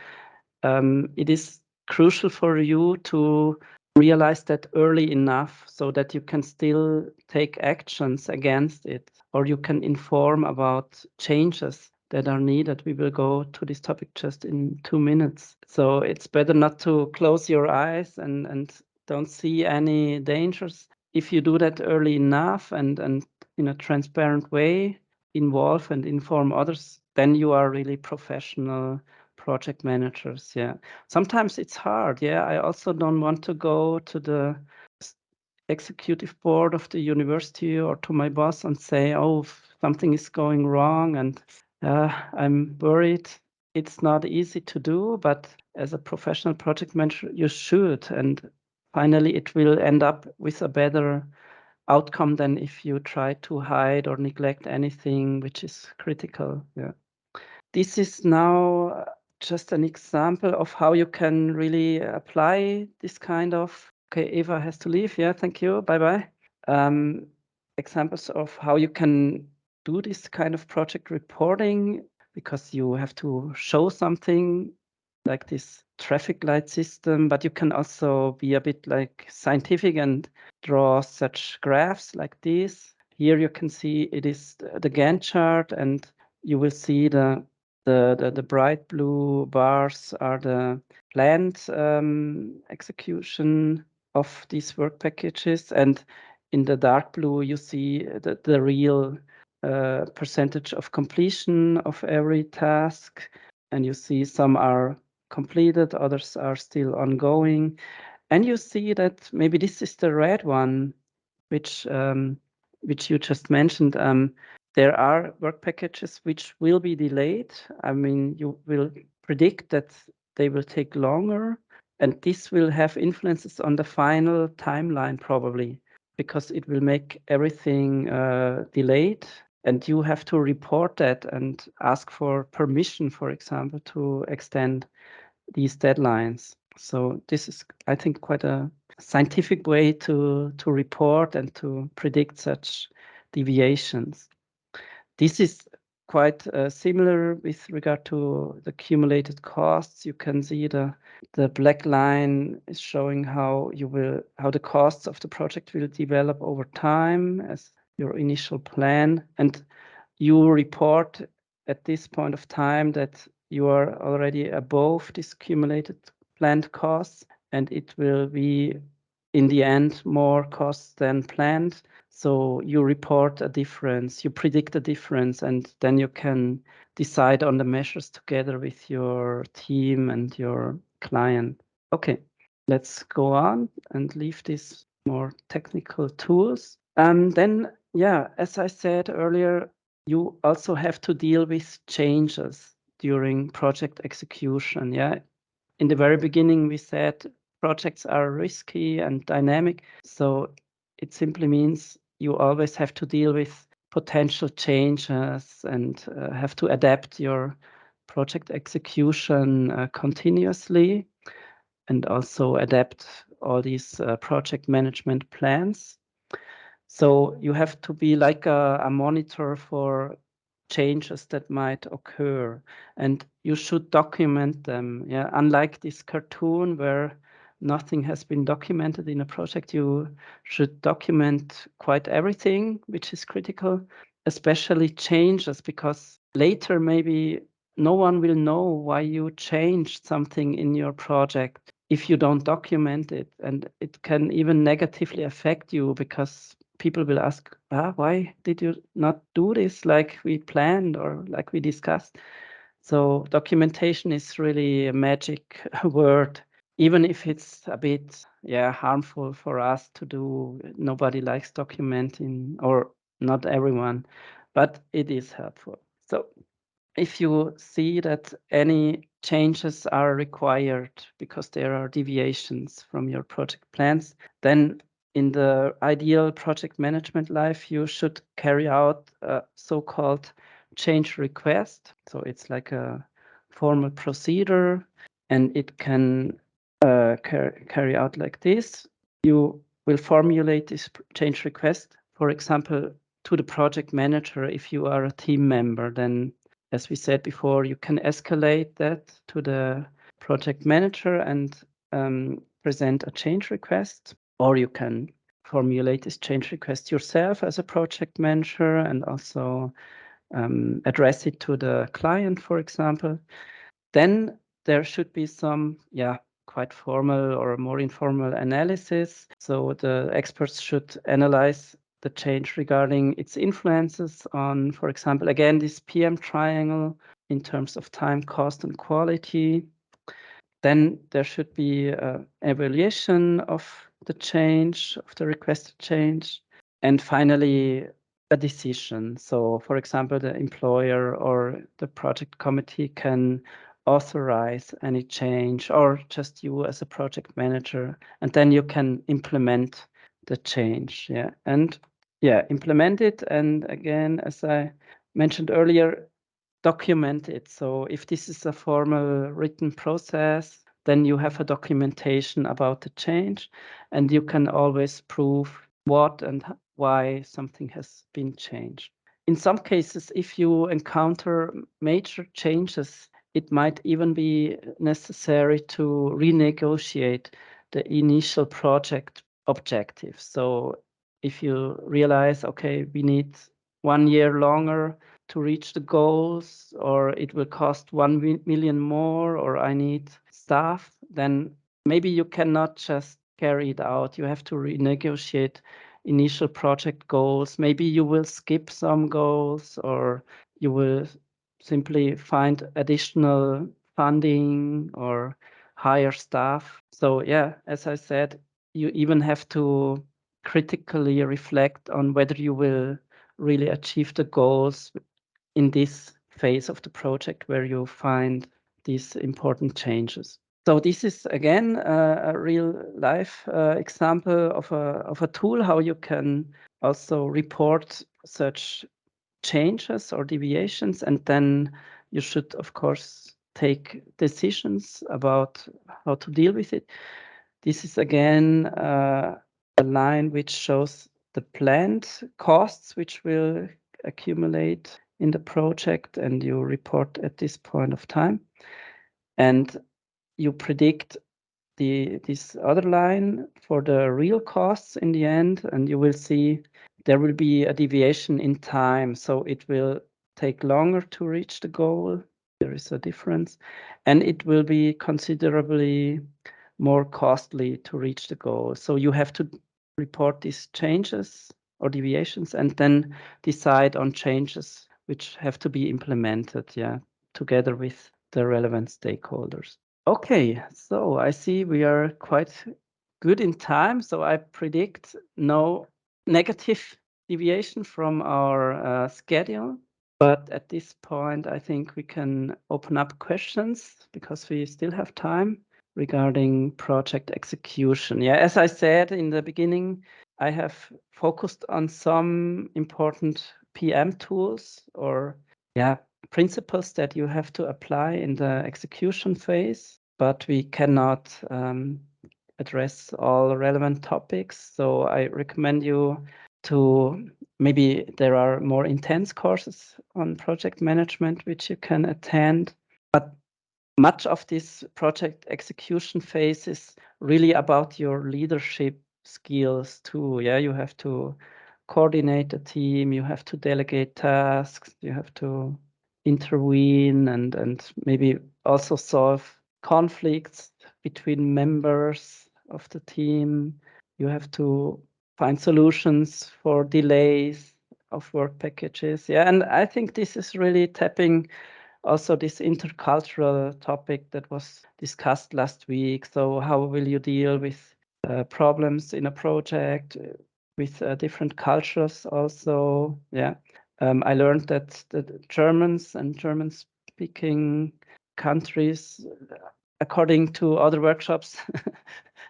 it is crucial for you to realize that early enough so that you can still take actions against it, or you can inform about changes that are needed. We will go to this topic just in 2 minutes. So it's better not to close your eyes and don't see any dangers. If you do that early enough and in a transparent way, involve and inform others, then you are really professional project managers. Yeah, sometimes it's hard. Yeah, I also don't want to go to the executive board of the university or to my boss and say, oh, something is going wrong and I'm worried. It's not easy to do, but as a professional project manager, you should. And finally, it will end up with a better outcome than if you try to hide or neglect anything which is critical. Yeah. This is now just an example of how you can really apply this kind of, okay, Eva has to leave. Yeah, thank you. Bye-bye. Examples of how you can do this kind of project reporting, because you have to show something like this traffic light system, but you can also be a bit like scientific and draw such graphs like this. Here you can see it is the Gantt chart, and you will see the bright blue bars are the planned execution of these work packages, and in the dark blue you see the real percentage of completion of every task, and you see some are completed, others are still ongoing, and you see that maybe this is the red one, which you just mentioned. There are work packages which will be delayed. I mean, you will predict that they will take longer, and this will have influences on the final timeline probably, because it will make everything delayed, and you have to report that and ask for permission, for example, to extend these deadlines. So this is, I think, quite a scientific way to report and to predict such deviations. This is quite similar with regard to the accumulated costs. You can see the black line is showing how the costs of the project will develop over time as your initial plan, and you report at this point of time that you are already above this accumulated planned costs, and it will be in the end more costs than planned. So you report a difference, you predict a difference, and then you can decide on the measures together with your team and your client. Okay, let's go on and leave these more technical tools. Then, yeah, as I said earlier, you also have to deal with changes during project execution. Yeah, in the very beginning, we said projects are risky and dynamic. So it simply means you always have to deal with potential changes and have to adapt your project execution continuously, and also adapt all these project management plans. So you have to be like a monitor for changes that might occur, and you should document them. Yeah, unlike this cartoon where nothing has been documented in a project, you should document quite everything, which is critical, especially changes, because later maybe no one will know why you changed something in your project if you don't document it, and it can even negatively affect you, because people will ask, why did you not do this like we planned or like we discussed? So documentation is really a magic word, even if it's a bit harmful for us to do. Nobody likes documenting, or not everyone. but it is helpful. So if you see that any changes are required because there are deviations from your project plans, then in the ideal project management life, you should carry out a so-called change request. So it's like a formal procedure, and it can carry out like this. You will formulate this change request, for example, to the project manager. If you are a team member, then as we said before, you can escalate that to the project manager and present a change request, or you can formulate this change request yourself as a project manager and also address it to the client, for example. Then there should be some, quite formal or more informal analysis. So the experts should analyze the change regarding its influences on, for example, again, this PM triangle in terms of time, cost, and quality. Then there should be an evaluation of the change, of the requested change. And finally, a decision. So, for example, the employer or the project committee can authorize any change, or just you as a project manager, and then you can implement the change. Implement it. And again, as I mentioned earlier, document it. So if this is a formal written process, then you have a documentation about the change, and you can always prove what and why something has been changed. In some cases, if you encounter major changes, it might even be necessary to renegotiate the initial project objective. So if you realize, okay, we need 1 year longer to reach the goals, or it will cost 1 million more, or I need staff, then maybe you cannot just carry it out. You have to renegotiate initial project goals. Maybe you will skip some goals, or you will simply find additional funding or hire staff. So as I said, you even have to critically reflect on whether you will really achieve the goals in this phase of the project where you find these important changes. So this is again a real life example of a tool, how you can also report such changes or deviations, and then you should of course take decisions about how to deal with it. This is again a line which shows the planned costs which will accumulate in the project, and you report at this point of time. And you predict this other line for the real costs in the end, and you will see there will be a deviation in time. So it will take longer to reach the goal. There is a difference, and it will be considerably more costly to reach the goal. So you have to report these changes or deviations and then decide on changes which have to be implemented, together with the relevant stakeholders. Okay, so I see we are quite good in time. So I predict no negative deviation from our schedule. But at this point, I think we can open up questions because we still have time regarding project execution. As I said in the beginning, I have focused on some important PM tools or principles that you have to apply in the execution phase, but we cannot address all relevant topics. So I recommend you to, maybe there are more intense courses on project management which you can attend, but much of this project execution phase is really about your leadership skills too. You have to coordinate the team, you have to delegate tasks, you have to intervene and maybe also solve conflicts between members of the team. You have to find solutions for delays of work packages. And I think this is really tapping also this intercultural topic that was discussed last week. So how will you deal with problems in a project with different cultures also? I learned that the Germans and German-speaking countries, according to other workshops,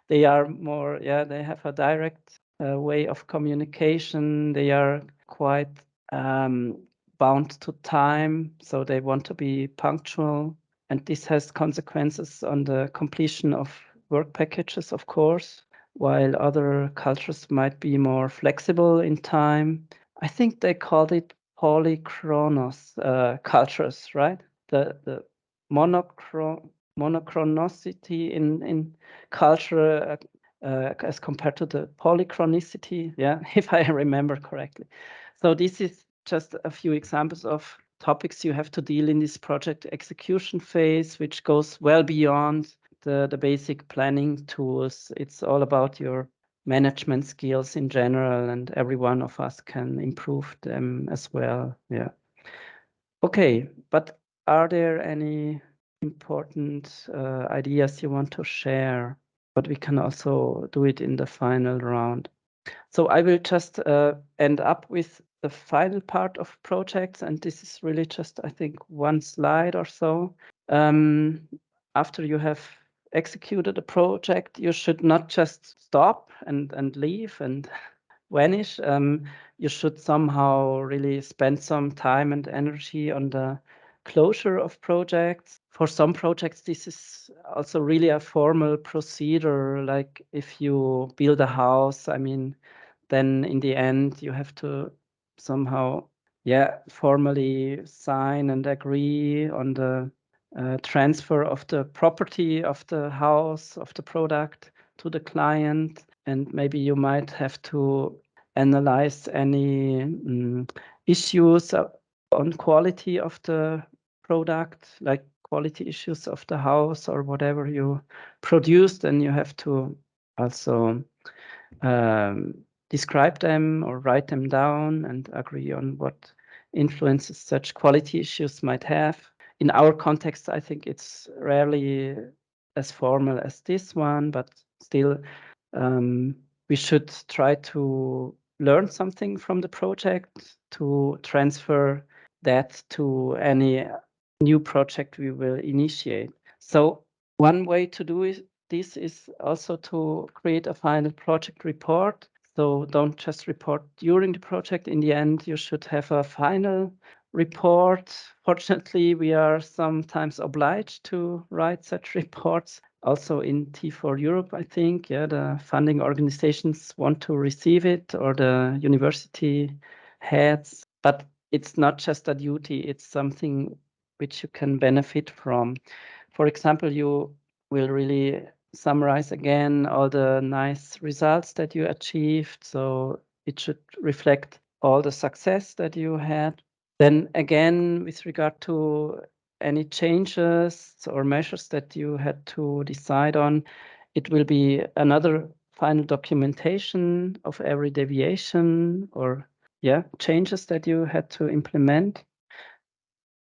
they are more, they have a direct way of communication. They are quite bound to time, so they want to be punctual. And this has consequences on the completion of work packages, of course, while other cultures might be more flexible in time. I think they called it polychronos cultures, right? The monochronicity in culture as compared to the polychronicity, if I remember correctly. So this is just a few examples of topics you have to deal in this project execution phase, which goes well beyond the basic planning tools. It's all about your management skills in general, and every one of us can improve them as well. Yeah. Okay, but are there any important ideas you want to share? But we can also do it in the final round. So I will just end up with the final part of projects, and this is really just, I think, one slide or so. After you have executed a project, you should not just stop and leave and vanish. You should somehow really spend some time and energy on the closure of projects. For some projects, this is also really a formal procedure. Like if you build a house, I mean, then in the end, you have to somehow, formally sign and agree on the transfer of the property of the house, of the product to the client. And maybe you might have to analyze any issues on quality of the product, like quality issues of the house or whatever you produced. And you have to also describe them or write them down and agree on what influences such quality issues might have. In our context, I think it's rarely as formal as this one, but still we should try to learn something from the project to transfer that to any new project we will initiate. So one way to do this is also to create a final project report. So don't just report during the project. In the end, you should have a final report. Fortunately, we are sometimes obliged to write such reports. Also in T4 Europe, I think, the funding organizations want to receive it, or the university heads. But it's not just a duty, it's something which you can benefit from. For example, you will really summarize again all the nice results that you achieved. So it should reflect all the success that you had. Then again, with regard to any changes or measures that you had to decide on, it will be another final documentation of every deviation or changes that you had to implement.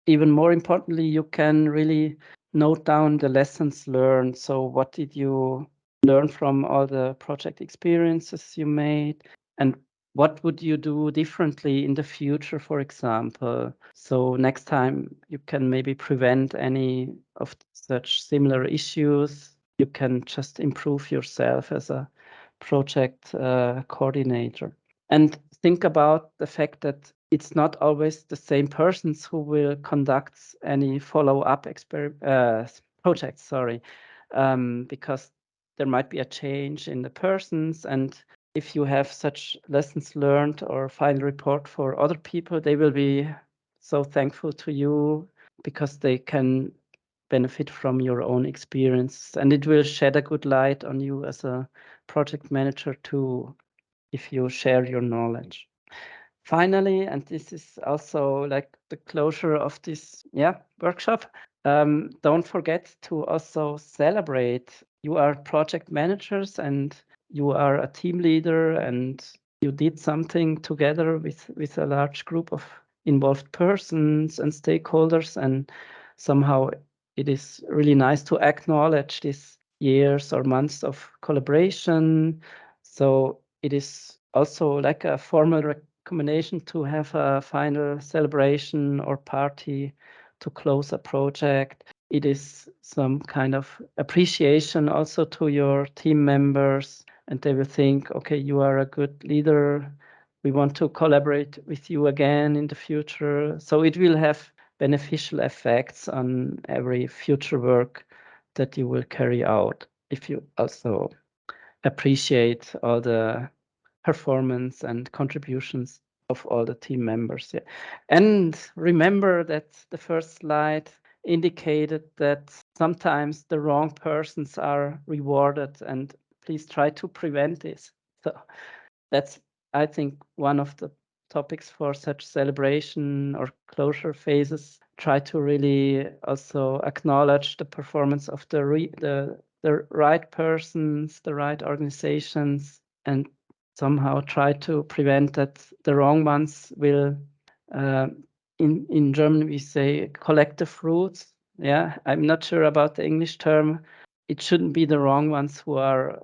Even more importantly, you can really note down the lessons learned. So what did you learn from all the project experiences you made? And what would you do differently in the future, for example? So next time you can maybe prevent any of such similar issues. You can just improve yourself as a project coordinator. And think about the fact that it's not always the same persons who will conduct any follow-up projects, because there might be a change in the persons. And if you have such lessons learned or final report for other people, they will be so thankful to you because they can benefit from your own experience. And it will shed a good light on you as a project manager too, if you share your knowledge. Finally, and this is also like the closure of this workshop, don't forget to also celebrate. You are project managers and you are a team leader and you did something together with a large group of involved persons and stakeholders, and somehow it is really nice to acknowledge these years or months of collaboration. So it is also like a formal combination to have a final celebration or party to close a project. It is some kind of appreciation also to your team members, and they will think, okay, you are a good leader. We want to collaborate with you again in the future. So it will have beneficial effects on every future work that you will carry out if you also appreciate all the performance and contributions of all the team members. Yeah. And remember that the first slide indicated that sometimes the wrong persons are rewarded, and please try to prevent this. So that's, I think, one of the topics for such celebration or closure phases. Try to really also acknowledge the performance of the right persons, the right organizations, and somehow try to prevent that the wrong ones will, in German we say collective roots. Yeah, I'm not sure about the English term. It shouldn't be the wrong ones who are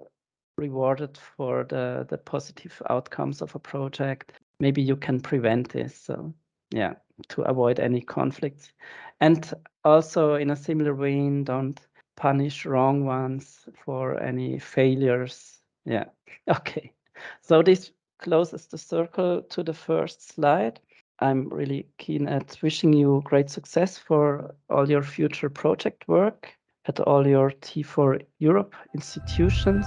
rewarded for the positive outcomes of a project. Maybe you can prevent this. So yeah, to avoid any conflicts. And also in a similar vein, don't punish wrong ones for any failures. Yeah, okay. So this closes the circle to the first slide. I'm really keen at wishing you great success for all your future project work at all your T4 Europe institutions.